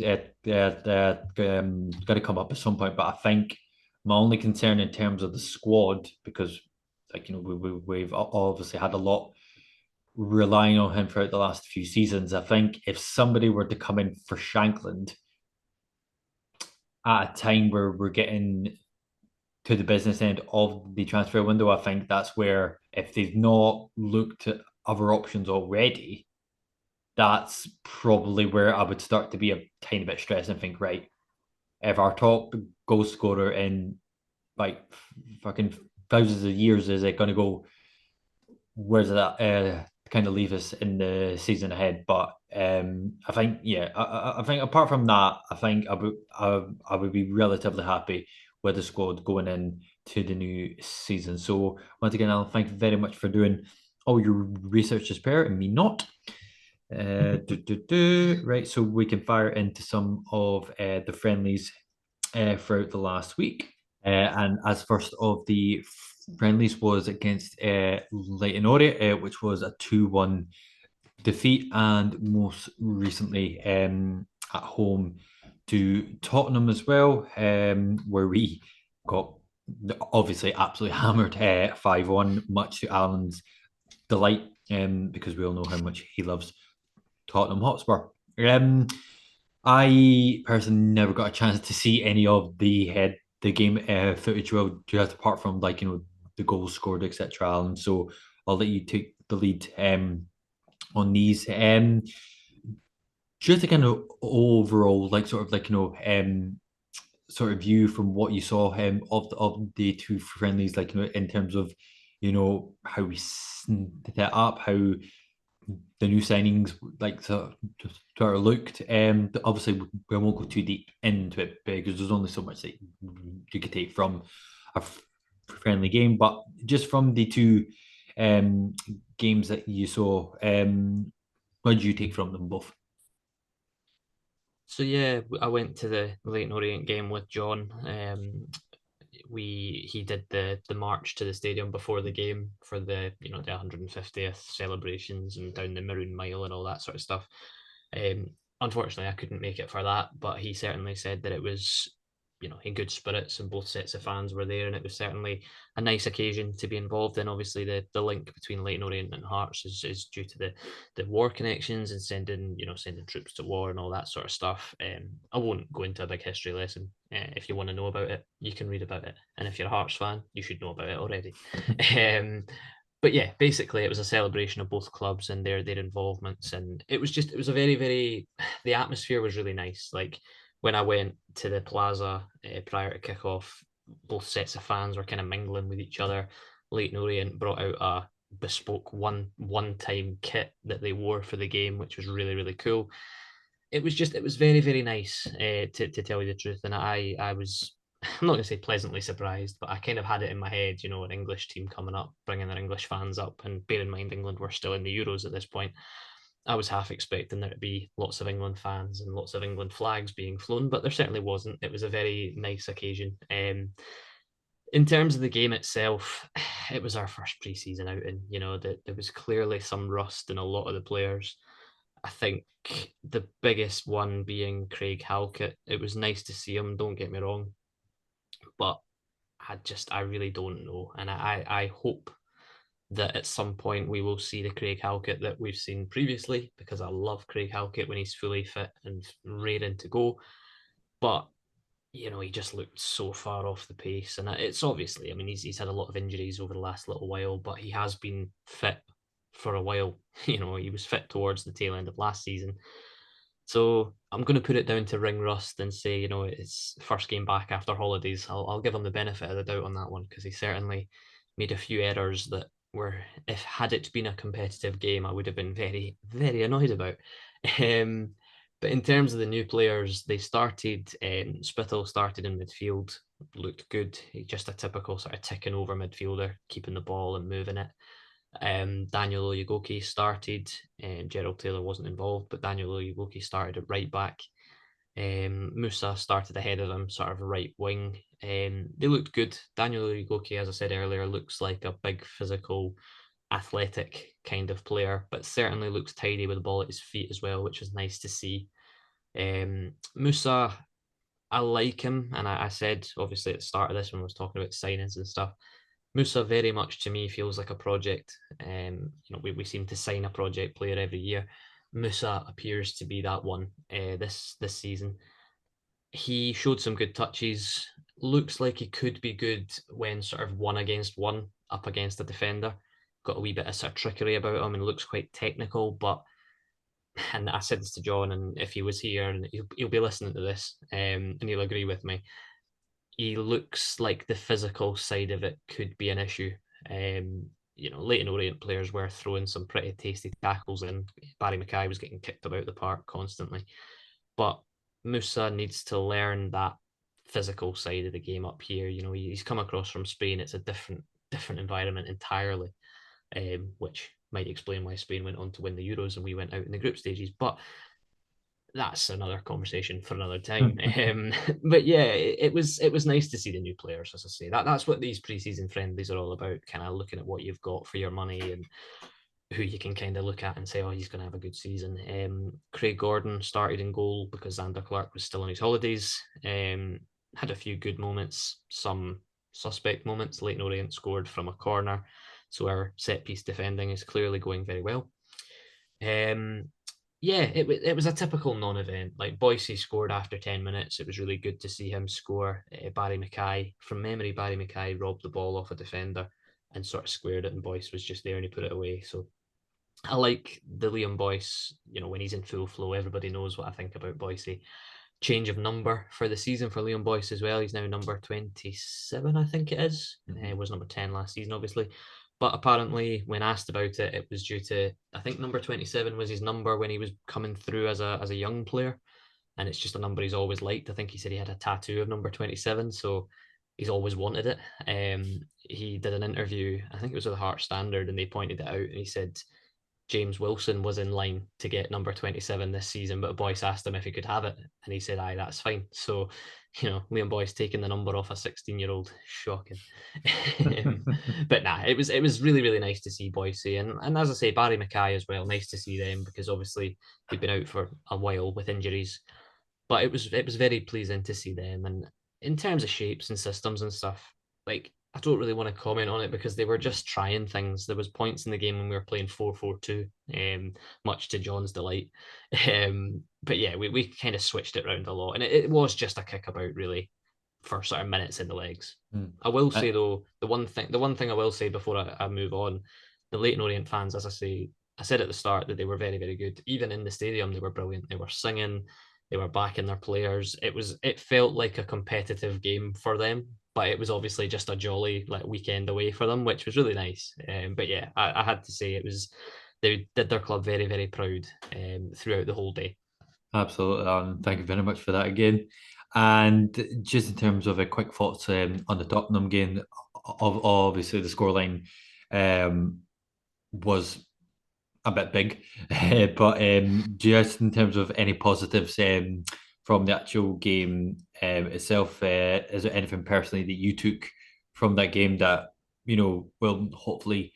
going to come up at some point, but I think my only concern in terms of the squad, because like we've obviously had a lot relying on him throughout the last few seasons. I think if somebody were to come in for Shankland at a time where we're getting to the business end of the transfer window, I think that's where if they've not looked at other options already, that's probably where I would start to be a tiny bit stressed and think, right, if our top goal scorer in like fucking thousands of years is it going to go, where's that kind of leave us in the season ahead? But I think yeah, I think apart from that, I think I would be relatively happy with the squad going in to the new season. So once again, Alan, thank you very much for doing all your research as per and me not. Right, so we can fire into some of the friendlies throughout the last week. And as first of the friendlies was against Leyton Orient, which was a 2-1 defeat, and most recently at home to Tottenham as well, where we got obviously absolutely hammered 5-1, much to Alan's delight, because we all know how much he loves Tottenham Hotspur. I personally never got a chance to see any of the game footage, well, just apart from like the goals scored, etc. Alan, so I'll let you take the lead on these. Just a kind of overall, like sort of like sort of view from what you saw of the two friendlies, like in terms of how we set up, how the new signings like sort of looked. Obviously, we won't go too deep into it because there's only so much that you could take from a friendly game. But just from the two um, games that you saw, what did you take from them both? So yeah, I went to the Leyton Orient game with John. He did the march to the stadium before the game for the 150th celebrations and down the Maroon Mile and all that sort of stuff. Um, Unfortunately, I couldn't make it for that, but he certainly said that it was in good spirits and both sets of fans were there, and it was certainly a nice occasion to be involved in. Obviously, the link between Leyton Orient and Hearts is due to the war connections and sending troops to war and all that sort of stuff. I won't go into a big history lesson. If you want to know about it, you can read about it, and if you're a Hearts fan, you should know about it already. um, but yeah, basically, it was a celebration of both clubs and their involvements, and it was a very very the atmosphere was really nice. Like when I went to the plaza prior to kickoff, both sets of fans were kind of mingling with each other. Leyton Orient brought out a bespoke one time kit that they wore for the game, which was really really cool. It was very very nice to tell you the truth, and I was. I'm not going to say pleasantly surprised, but I kind of had it in my head, an English team coming up, bringing their English fans up, and bear in mind England were still in the Euros at this point. I was half expecting there to be lots of England fans and lots of England flags being flown, but there certainly wasn't. It was a very nice occasion. In terms of the game itself, it was our first pre-season outing. That there was clearly some rust in a lot of the players. I think the biggest one being Craig Halkett. It was nice to see him. Don't get me wrong, but I really don't know, and I hope that at some point we will see the Craig Halkett that we've seen previously, because I love Craig Halkett when he's fully fit and raring to go. But he just looked so far off the pace, and it's obviously, I mean, he's had a lot of injuries over the last little while, but he has been fit for a while. He was fit towards the tail end of last season. So I'm going to put it down to ring rust and say, it's first game back after holidays. I'll give him the benefit of the doubt on that one, because he certainly made a few errors that were, if had it been a competitive game, I would have been very, very annoyed about. Um, but in terms of the new players, they started, Spittle started in midfield, looked good. Just a typical sort of ticking over midfielder, keeping the ball and moving it. Daniel Oyegoki started. Gerald Taylor wasn't involved, but Daniel Oyegoki started at right back. Musa started ahead of him, sort of right wing. They looked good. Daniel Oyegoki, as I said earlier, looks like a big physical, athletic kind of player, but certainly looks tidy with the ball at his feet as well, which is nice to see. Musa, I like him, and I said obviously at the start of this when I was talking about signings and stuff, Musa very much to me feels like a project. We seem to sign a project player every year. Musa appears to be that one this season. He showed some good touches. Looks like he could be good when sort of one against one up against a defender. Got a wee bit of sort of trickery about him and looks quite technical. But and I said this to John, and if he was here, and he'll be listening to this, and he'll agree with me, he looks like the physical side of it could be an issue. Leyton Orient players were throwing some pretty tasty tackles in. Barry Mackay was getting kicked about the park constantly. But Musa needs to learn that physical side of the game up here. He's come across from Spain. It's a different environment entirely, which might explain why Spain went on to win the Euros and we went out in the group stages. But that's another conversation for another time. But yeah, it was nice to see the new players, as I say. That's what these preseason friendlies are all about, kind of looking at what you've got for your money and who you can kind of look at and say, oh, he's going to have a good season. Craig Gordon started in goal because Xander Clark was still on his holidays. Had a few good moments, some suspect moments. Leyton Orient scored from a corner, so our set piece defending is clearly going very well. Um, yeah, it was a typical non-event. Like Boise scored after 10 minutes. It was really good to see him score. Barry Mackay, from memory, Barry Mackay robbed the ball off a defender and sort of squared it, and Boyce was just there and he put it away. So I like the Liam Boyce, when he's in full flow. Everybody knows what I think about Boise. Change of number for the season for Liam Boyce as well. He's now number 27, I think it is. Was number 10 last season, obviously. But apparently, when asked about it, it was due to, I think number 27 was his number when he was coming through as a young player. And it's just a number he's always liked. I think he said he had a tattoo of number 27. So he's always wanted it. He did an interview, I think it was with the Heart Standard, and they pointed it out. And he said, James Wilson was in line to get number 27 this season, but Boyce asked him if he could have it, and he said, aye, that's fine. So, Liam Boyce taking the number off a 16-year-old, shocking. But nah, it was really, really nice to see Boise. And as I say, Barry Mackay as well, nice to see them, because obviously they've been out for a while with injuries. But it was very pleasing to see them. And in terms of shapes and systems and stuff, like I don't really want to comment on it because they were just trying things. There was points in the game when we were playing 4-4-2, much to John's delight. But yeah, we kind of switched it around a lot, and it was just a kickabout really for sort of minutes in the legs. Mm. I will say though, the one thing I will say before I move on, the Leyton Orient fans, as I said at the start that they were very, very good. Even in the stadium, they were brilliant. They were singing, they were backing their players. It felt like a competitive game for them, but it was obviously just a jolly like weekend away for them, which was really nice. But yeah, I had to say they did their club very, very proud throughout the whole day. Absolutely, thank you very much for that again. And just in terms of a quick thoughts on the Tottenham game, obviously the scoreline um, was a bit big, but just in terms of any positives from the actual game itself, is there anything personally that you took from that game that will hopefully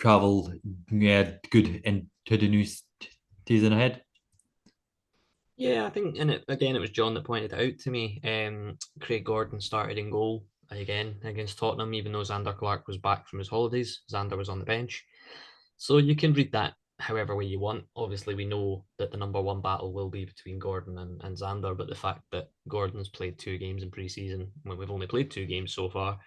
travel good into the new season ahead? Yeah, I think, and again, it was John that pointed it out to me. Craig Gordon started in goal again against Tottenham, even though Xander Clark was back from his holidays. Xander was on the bench. So you can read that however way you want. Obviously, we know that the number one battle will be between Gordon and Xander, but the fact that Gordon's played 2 games in pre-season, when we've only played 2 games so far,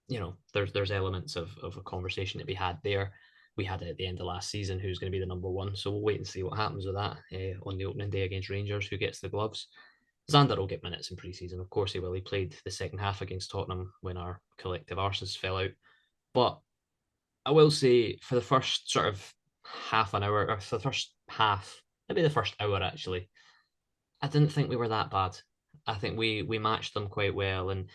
there's elements of a conversation to be had there. We had it at the end of last season who's going to be the number one. So we'll wait and see what happens with that on the opening day against Rangers, who gets the gloves. Xander will get minutes in pre-season. Of course he will. He played the second half against Tottenham when our collective arses fell out. But I will say for the first sort of half an hour, or for the first half, maybe the first hour actually, I didn't think we were that bad. I think we matched them quite well. And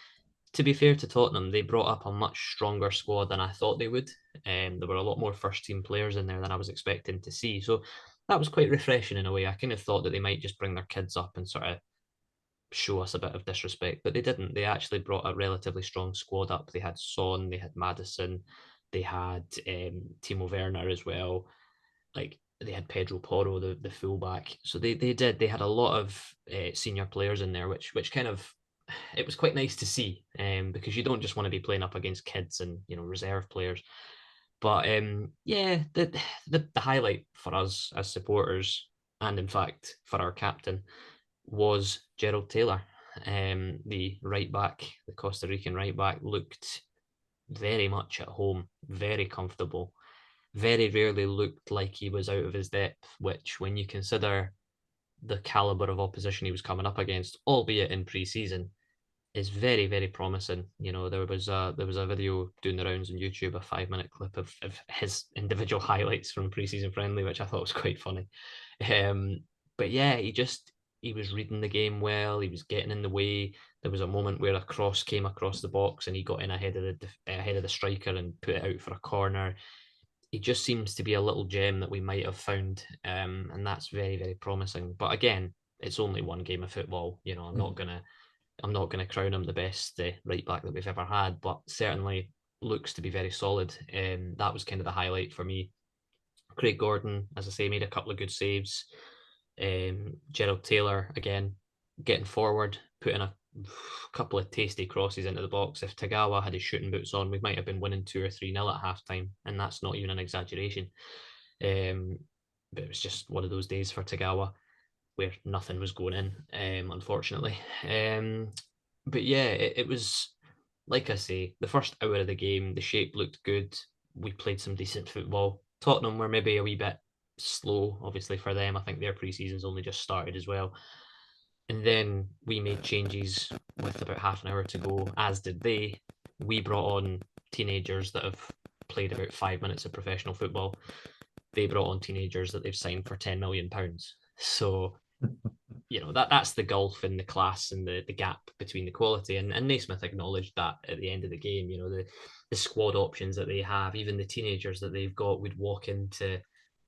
to be fair to Tottenham, they brought up a much stronger squad than I thought they would. There were a lot more first team players in there than I was expecting to see. So that was quite refreshing in a way. I kind of thought that they might just bring their kids up and sort of show us a bit of disrespect, but they didn't. They actually brought a relatively strong squad up. They had Son, they had Madison, they had Timo Werner as well. Like they had Pedro Porro, the fullback. So they had a lot of senior players in there, which kind of it was quite nice to see, because you don't just want to be playing up against kids and reserve players. But yeah, the highlight for us as supporters, and in fact for our captain, was Gerald Taylor. The right back, the Costa Rican right back, looked very much at home, very comfortable. Very rarely looked like he was out of his depth, which, when you consider the caliber of opposition he was coming up against, albeit in pre-season, is very, very promising. There was a video doing the rounds on YouTube, a 5-minute clip of his individual highlights from pre-season friendly, which I thought was quite funny. But yeah, he was reading the game well. He was getting in the way. There was a moment where a cross came across the box and he got in ahead of the striker and put it out for a corner. He just seems to be a little gem that we might have found, and that's very, very promising. But again, it's only one game of football. I'm not gonna crown him the best right back that we've ever had, but certainly looks to be very solid. That was kind of the highlight for me. Craig Gordon, as I say, made a couple of good saves. Gerald Taylor, again, getting forward, putting a couple of tasty crosses into the box. If Tagawa had his shooting boots on, we might have been winning 2 or 3-0 at half time, and that's not even an exaggeration. But it was just one of those days for Tagawa where nothing was going in, unfortunately. But yeah, it was, like I say, the first hour of the game, the shape looked good. We played some decent football. Tottenham were maybe a wee bit slow, obviously, for them. I think their pre-season's only just started as well. And then we made changes with about half an hour to go, as did they. We brought on teenagers that have played about 5 minutes of professional football. They brought on teenagers that they've signed for £10 million. So that's the gulf in the class and the gap between the quality. And Naismith acknowledged that at the end of the game. The squad options that they have, even the teenagers that they've got, would walk into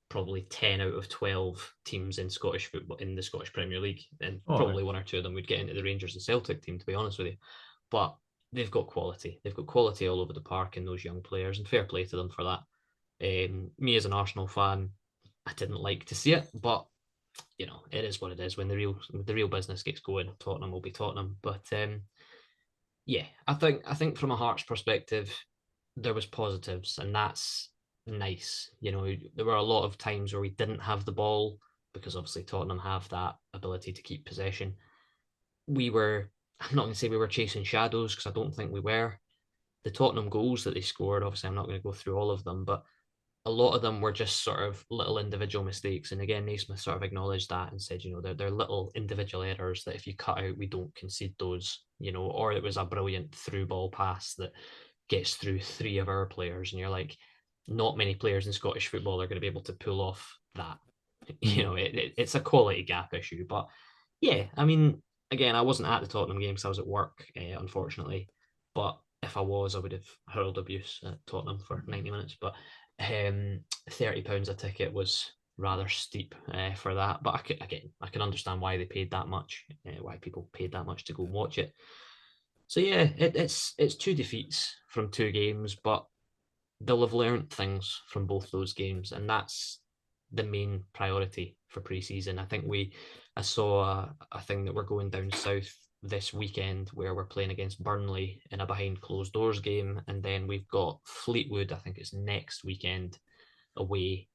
probably 10 out of 12 teams in Scottish football, in the Scottish Premier League, and Oh, probably one or two of them would get into the Rangers and Celtic team, to be honest with you. But they've got quality. They've got quality all over the park in those young players, and fair play to them for that. Me as an Arsenal fan, I didn't like to see it, but it is what it is. When the real business gets going, Tottenham will be Tottenham. But yeah, I think from a Hearts perspective, there was positives, and that's nice. There were a lot of times where we didn't have the ball because obviously Tottenham have that ability to keep possession. We were, I'm not going to say we were chasing shadows because I don't think we were. The Tottenham goals that they scored, obviously, I'm not going to go through all of them, but a lot of them were just sort of little individual mistakes. And again, Naismith sort of acknowledged that and said, they're little individual errors that if you cut out, we don't concede those, or it was a brilliant through ball pass that gets through three of our players. And you're like, not many players in Scottish football are going to be able to pull off that. It's a quality gap issue. But yeah, I mean, again, I wasn't at the Tottenham game because I was at work, unfortunately. But if I was, I would have hurled abuse at Tottenham for 90 minutes. But £30 a ticket was rather steep for that. But I can understand why they paid that much, why people paid that much to go and watch it. So yeah, it's two defeats from two games, but they'll have learned things from both those games, and that's the main priority for pre-season. I saw a thing that we're going down south this weekend where we're playing against Burnley in a behind closed doors game, and then we've got Fleetwood. I think it's next weekend away.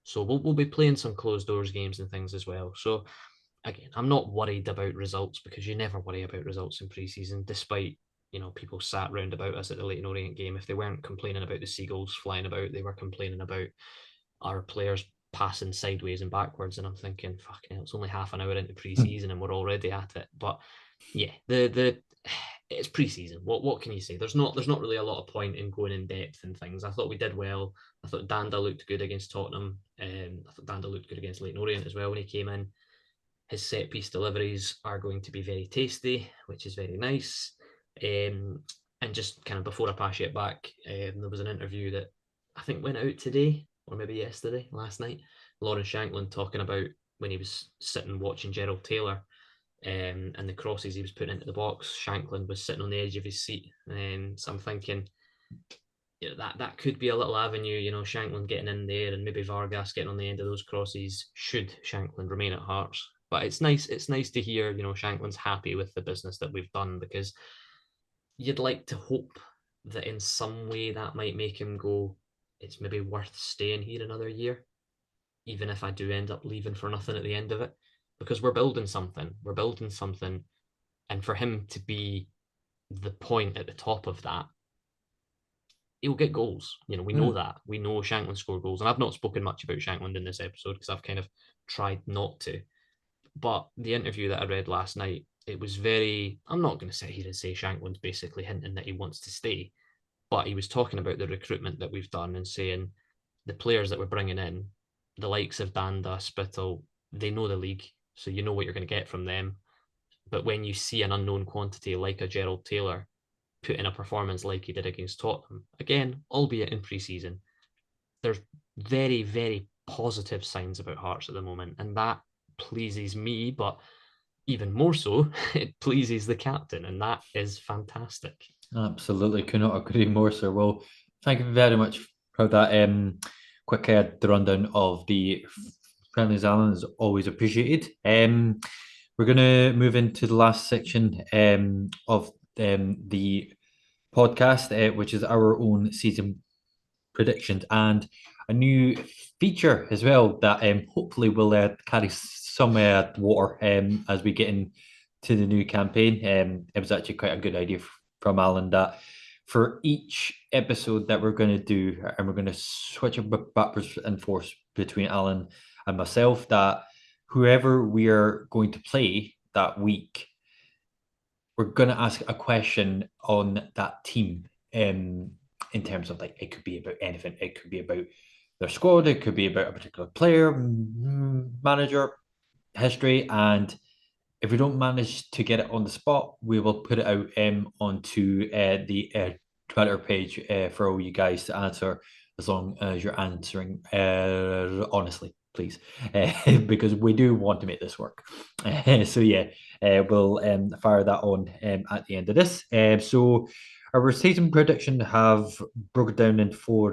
So we'll be playing some closed doors games and things as well. So again, I'm not worried about results because you never worry about results in pre-season, despite people sat round about us at the Leyton Orient game. If they weren't complaining about the seagulls flying about, they were complaining about our players passing sideways and backwards. And I'm thinking, fucking hell, it's only half an hour into pre-season and we're already at it. But yeah, the it's pre-season. What can you say? There's not really a lot of point in going in depth and things. I thought we did well. I thought Danda looked good against Tottenham. I thought Danda looked good against Leyton Orient as well when he came in. His set piece deliveries are going to be very tasty, which is very nice. And just kind of before I pass it back, there was an interview that I think went out today or maybe yesterday, last night. Lawrence Shanklin talking about when he was sitting watching Gerald Taylor and the crosses he was putting into the box. Shanklin was sitting on the edge of his seat. So I'm thinking, that could be a little avenue, Shanklin getting in there and maybe Vargas getting on the end of those crosses should Shanklin remain at Hearts. But it's nice to hear, Shanklin's happy with the business that we've done because you'd like to hope that in some way that might make him go, it's maybe worth staying here another year, even if I do end up leaving for nothing at the end of it. Because we're building something. We're building something. And for him to be the point at the top of that, he'll get goals. We know that. We know Shanklin score goals. And I've not spoken much about Shanklin in this episode because I've kind of tried not to. But the interview that I read last night, it was very, I'm not going to sit here and say Shanklin's basically hinting that he wants to stay, but he was talking about the recruitment that we've done and saying the players that we're bringing in, the likes of Danda, Spittle, they know the league. So you know what you're going to get from them. But when you see an unknown quantity like a Gerald Taylor put in a performance like he did against Tottenham, again, albeit in pre-season, there's very, very positive signs about Hearts at the moment. And that pleases me, but even more so, it pleases the captain, and that is fantastic. absolutely. Could not agree more, sir. Well, thank you very much for that. quick the rundown of the friendlies, Alan, is always appreciated. We're going to move into the last section of the podcast, which is our own season predictions and a new feature as well that hopefully will carry some water as we get into the new campaign. It was actually quite a good idea from Alan that for each episode that we're going to do, and we're going to switch up backwards and forth between Alan and myself, that whoever we are going to play that week, we're going to ask a question on that team. In terms of like, it could be about anything. It could be about their squad. It could be about a particular player, manager, history, and if we don't manage to get it on the spot, we will put it out onto the Twitter page for all you guys to answer, as long as you're answering honestly, please, because we do want to make this work. So yeah, we'll fire that on at the end of this. So our season prediction have broken down into four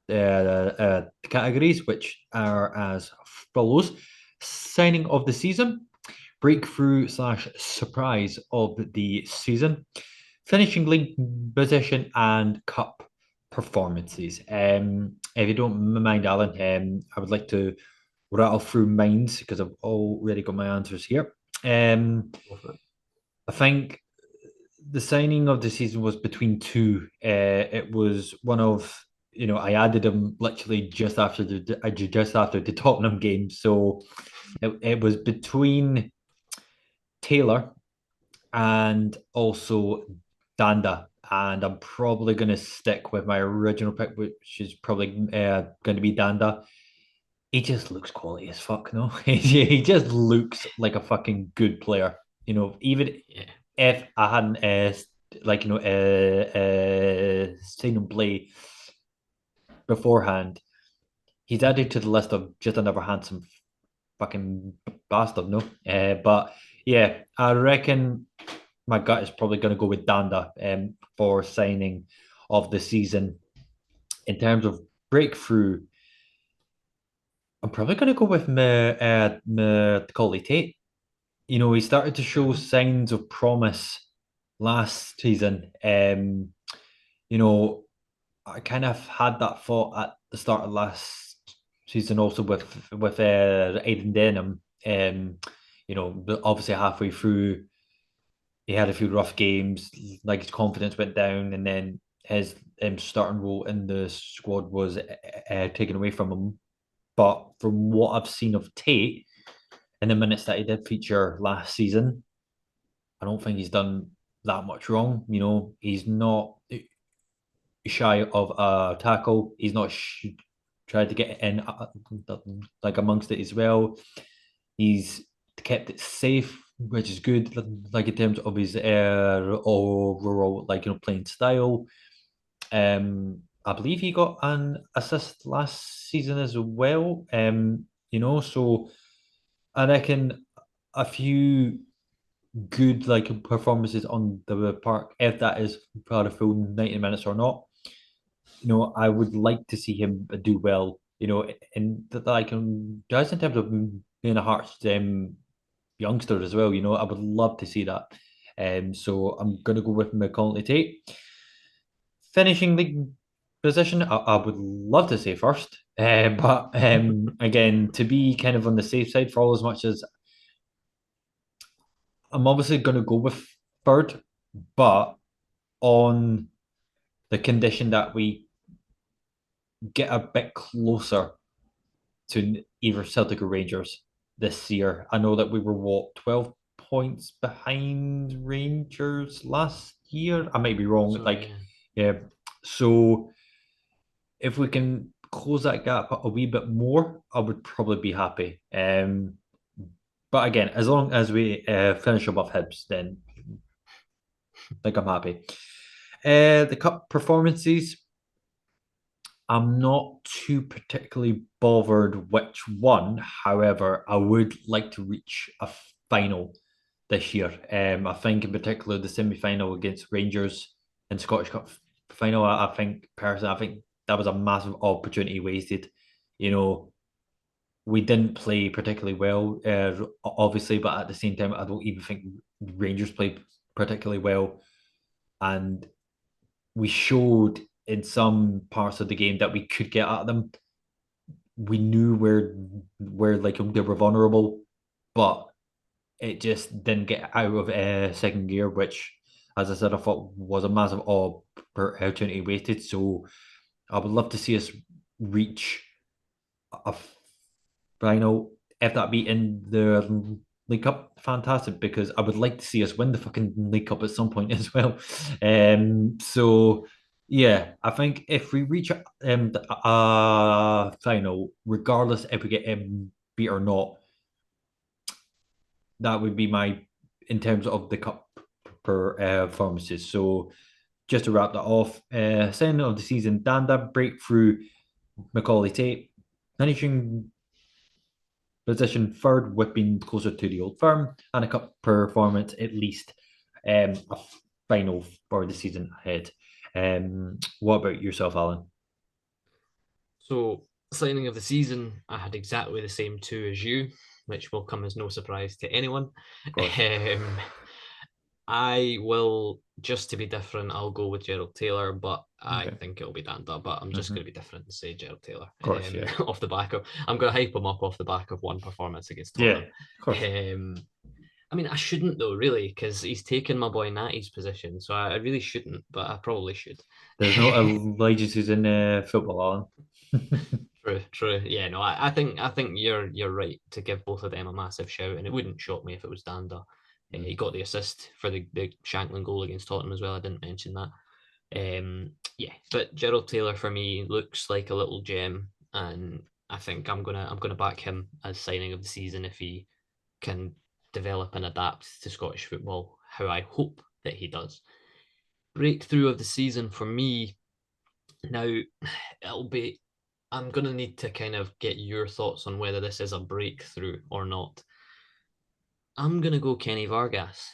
categories, which are as follows: signing of the season, breakthrough slash surprise of the season, finishing league position, and cup performances. If you don't mind, Alan, I would like to rattle through mine because I've already got my answers here. I think the signing of the season was between two. It was one of, I added them literally just after the Tottenham game, so it was between Taylor and also Danda. And I'm probably going to stick with my original pick, which is probably going to be Danda. He just looks quality as fuck, no? He just looks like a fucking good player. Even if I hadn't, seen him play beforehand, he's added to the list of just another handsome fucking bastard, no? But yeah, I reckon my gut is probably going to go with Danda for signing of the season. In terms of breakthrough, I'm probably going to go with Macaulay Tate. He started to show signs of promise last season. I kind of had that thought at the start of last season, also with Aiden Denham. But obviously halfway through, he had a few rough games. Like his confidence went down, and then his starting role in the squad was taken away from him. But from what I've seen of Tate in the minutes that he did feature last season, I don't think he's done that much wrong. He's not shy of a tackle. He's not tried to get in like amongst it as well. He's kept it safe, which is good. Like in terms of his overall, playing style. I believe he got an assist last season as well. So I reckon a few good performances on the park, if that is for a full 90 minutes or not. I would like to see him do well. And that I can just in terms of being a Hearts youngster as well. I would love to see that. So I'm gonna go with Macaulay Tate. Finishing league position, I would love to say first, but again, to be kind of on the safe side, for all as much as I'm obviously going to go with third, but on the condition that we get a bit closer to either Celtic or Rangers this year. I know that we were 12 points behind Rangers last year. I might be wrong. Yeah. So if we can close that gap a wee bit more, I would probably be happy. But again, as long as we finish above Hibs, then I'm happy. The cup performances, I'm not too particularly bothered which one. However, I would like to reach a final this year. I think in particular the semi-final against Rangers in Scottish Cup final. I think personally, I think that was a massive opportunity wasted. You know, we didn't play particularly well, obviously, but at the same time, I don't even think Rangers played particularly well, and we showed in some parts of the game that we could get at them. We knew where like they were vulnerable, but it just didn't get out of second gear, which, as I said, I thought was a massive opportunity wasted. So I would love to see us reach a final, if that be in the League Cup, fantastic, because I would like to see us win the fucking League Cup at some point as well. So yeah, I think if we reach the final, regardless if we get beat or not, that would be my in terms of the cup performances. So just to wrap that off, second of the season, Danda breakthrough Macaulay Tate, finishing position third, with being closer to the old firm, and a cup performance at least, a final for the season ahead. What about yourself, Alan? So, signing of the season, I had exactly the same two as you, which will come as no surprise to anyone. Of course. I will, just to be different, I'll go with Gerald Taylor, but I Okay. think it'll be Danda. But I'm just Mm-hmm. going to be different and say Gerald Taylor. Of course, yeah. Off the back of, I'm going to hype him up off the back of one performance against Yeah, Tottenham. of course. Um, I mean, I shouldn't though, really, because he's taken my boy Natty's position, so I really shouldn't, but I probably should. There's no allegiances in football, Alan. True, true. Yeah, no, I think you're right to give both of them a massive shout, and it wouldn't shock me if it was Danda. He got the assist for the Shankland goal against Tottenham as well. I didn't mention that. Yeah, but Gerald Taylor for me looks like a little gem, and I think I'm gonna back him as signing of the season if he can develop and adapt to Scottish football, how I hope that he does. Breakthrough of the season for me now, it'll be. I'm going to need to kind of get your thoughts on whether this is a breakthrough or not. I'm going to go Kenny Vargas.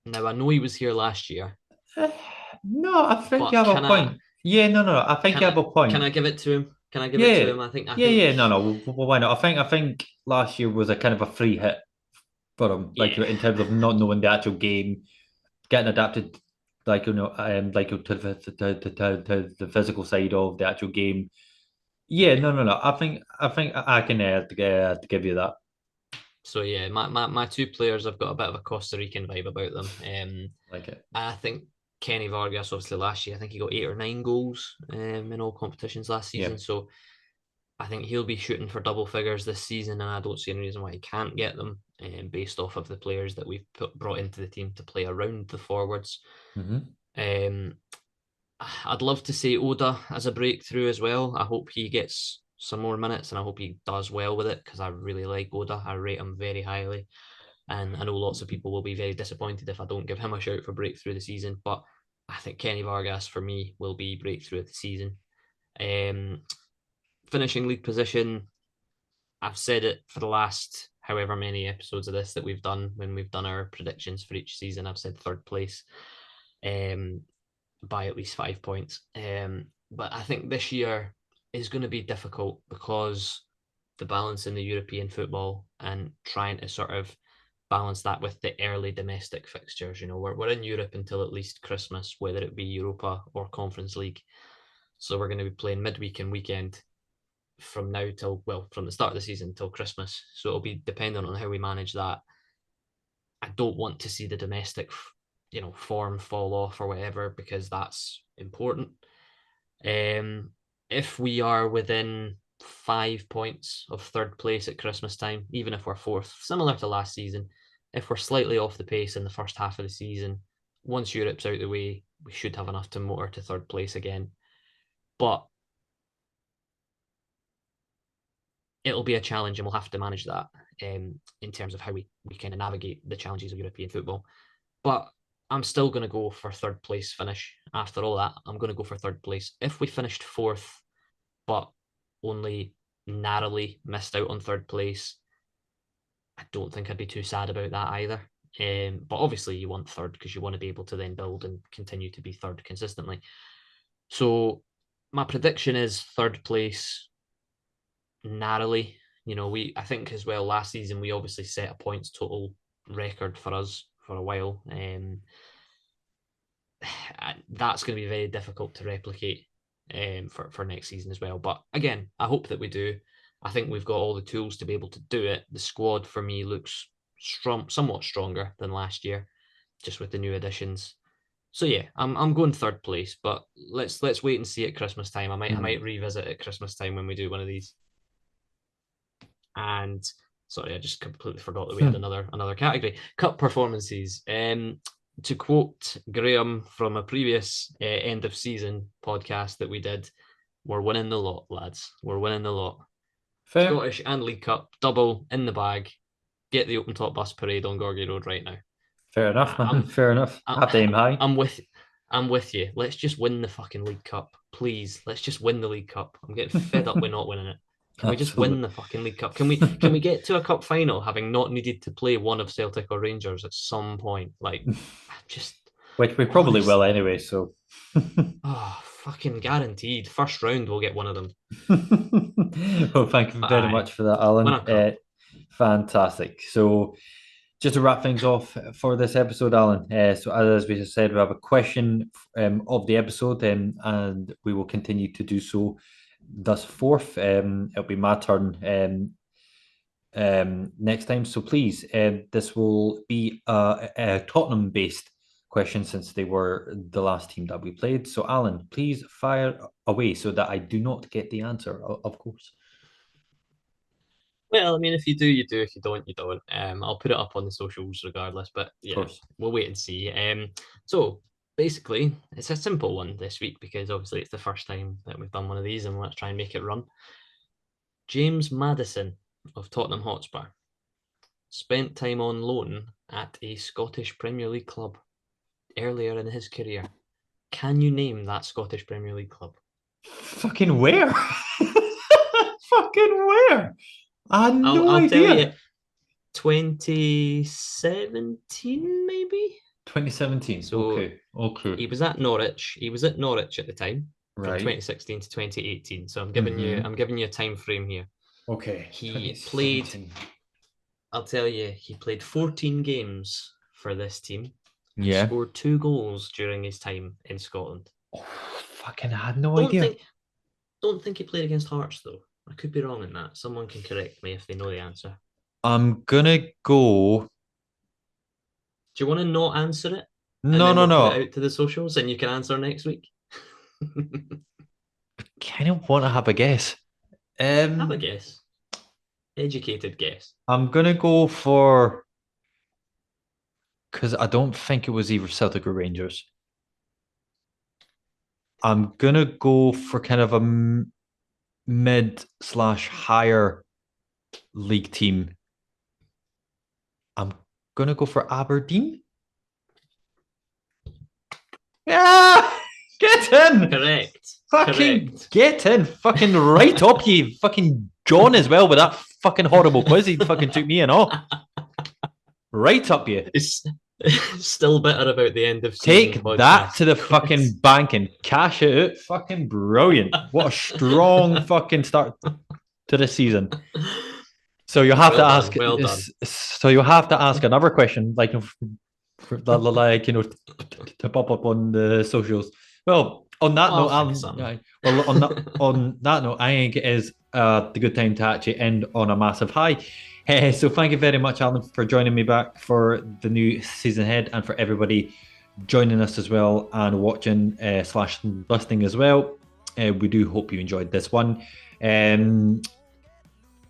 Now, I know he was here last year, No, I think you but have a point. Yeah, no. I think can you have I a point. can I give it to him? Can I give it to Yeah, him? I think yeah. No. Why not? I think last year was a kind of a free hit for him, like yeah. in terms of not knowing the actual game, getting adapted, to the physical side of the actual game. Yeah, Yeah. no. I think I can to give you that. So yeah, my two players have got a bit of a Costa Rican vibe about them. Like it. I think Kenny Vargas, obviously last year, I think he got 8 or 9 goals in all competitions last Yeah. season. So I think he'll be shooting for double figures this season, and I don't see any reason why he can't get them, based off of the players that we've brought into the team to play around the forwards. Mm-hmm. Um, I'd love to see Oda as a breakthrough as well. I hope he gets some more minutes, and I hope he does well with it because I really like Oda. I rate him very highly, and I know lots of people will be very disappointed if I don't give him a shout for breakthrough of the season. But I think Kenny Vargas for me will be breakthrough of the season. Um, Finishing league position, I've said it for the last however many episodes of this that we've done when we've done our predictions for each season. I've said third place, um, by at least 5 points. But I think this year is going to be difficult because the balance in the European football and trying to sort of balance that with the early domestic fixtures. You know, we're in Europe until at least Christmas, whether it be Europa or Conference League. So we're going to be playing midweek and weekend from now till, well, from the start of the season till Christmas. So it'll be dependent on how we manage that. I don't want to see the domestic, form fall off or whatever because that's important. Um, if we are within 5 points of third place at Christmas time, even if we're fourth, similar to last season, if we're slightly off the pace in the first half of the season, once Europe's out of the way, we should have enough to motor to third place again. But it'll be a challenge and we'll have to manage that, in terms of how we kind of navigate the challenges of European football. But I'm still going to go for third place finish. After all that, I'm going to go for third place. If we finished fourth, but only narrowly missed out on third place, I don't think I'd be too sad about that either. But obviously, you want third because you want to be able to then build and continue to be third consistently. So my prediction is third place narrowly. I think as well last season we obviously set a points total record for us for a while. That's going to be very difficult to replicate for next season as well. But again, I hope that we do. I think we've got all the tools to be able to do it. The squad for me looks somewhat stronger than last year, just with the new additions. So yeah, I'm going third place, but let's wait and see at Christmas time. I might revisit at Christmas time when we do one of these. And sorry, I just completely forgot that we had another category. Cup performances. To quote Graham from a previous end of season podcast that we did, we're winning the lot, lads. We're winning the lot. Fair. Scottish and League Cup, double in the bag. Get the open top bus parade on Gorgie Road right now. Fair enough, man. Fair enough. Have to aim high. I'm with you. Let's just win the fucking League Cup, please. Let's just win the League Cup. I'm getting fed up with not winning it. Can we just win the fucking League Cup? Can we get to a cup final having not needed to play one of Celtic or Rangers at some point? Like, just which we probably will anyway. So, fucking guaranteed. First round we'll get one of them. Well, thank you very much for that, Alan. Fantastic. So, just to wrap things off for this episode, Alan. So, as we just said, we have a question of the episode, and we will continue to do so thus forth. It'll be my turn next time. So please, this will be a Tottenham-based question since they were the last team that we played. So Alan, please fire away so that I do not get the answer, of course. Well, I mean, if you do, you do. If you don't, you don't. I'll put it up on the socials regardless. But yeah, we'll wait and see. So basically, it's a simple one this week because obviously it's the first time that we've done one of these, and let's try and make it run. James Maddison of Tottenham Hotspur spent time on loan at a Scottish Premier League club earlier in his career. Can you name that Scottish Premier League club? Fucking where? Fucking where? I had no idea. Tell you, 2017 maybe. 2017. So okay. He was at Norwich. He was at Norwich at the time, from 2016 to 2018. So I'm giving you a time frame here. Okay. He played. I'll tell you, he played 14 games for this team. He scored 2 goals during his time in Scotland. Oh, fucking, I had no idea. Don't think he played against Hearts though. I could be wrong in that. Someone can correct me if they know the answer. I'm gonna go. Do you want to not answer it? No. Put it out to the socials, and you can answer next week. I kind of want to have a guess. Have a guess. Educated guess. I'm gonna go for, because I don't think it was either Celtic or Rangers. I'm gonna go for kind of a mid/higher league team. I'm gonna go for Aberdeen. Yeah, get in. Correct. Get in. Fucking right up you. Fucking John as well with that fucking horrible quiz. He fucking took me in off. Right up you. It's still bitter about the end of season. Take that to the fucking bank and cash it out. Fucking brilliant. What a strong fucking start to the season. So you have to ask. Well done. So you have to ask another question, like to pop up on the socials. Well, on that note, on that note, I think it is the good time to actually end on a massive high. So thank you very much, Alan, for joining me back for the new season ahead, and for everybody joining us as well and watching / listening as well. We do hope you enjoyed this one.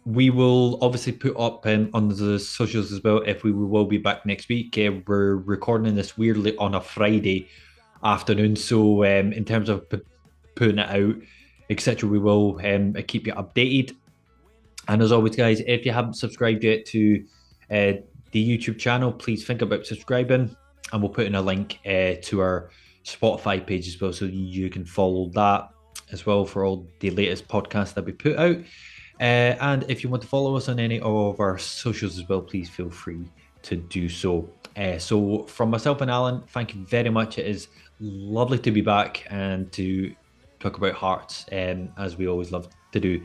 We will obviously put up on the socials as well if we will be back next week. We're recording this weirdly on a Friday afternoon, so in terms of putting it out, etc., we will keep you updated. And as always, guys, if you haven't subscribed yet to the YouTube channel, please think about subscribing, and we'll put in a link to our Spotify page as well, so you can follow that as well for all the latest podcasts that we put out. And if you want to follow us on any of our socials as well, please feel free to do so. So from myself and Alan, thank you very much. It is lovely to be back and to talk about Hearts, as we always love to do.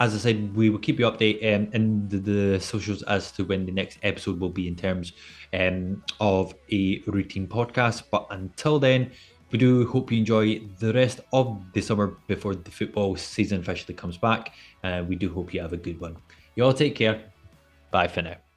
as I said, we will keep you updated in the socials as to when the next episode will be in terms of a routine podcast. But until then, we do hope you enjoy the rest of the summer before the football season officially comes back. We do hope you have a good one. You all take care. Bye for now.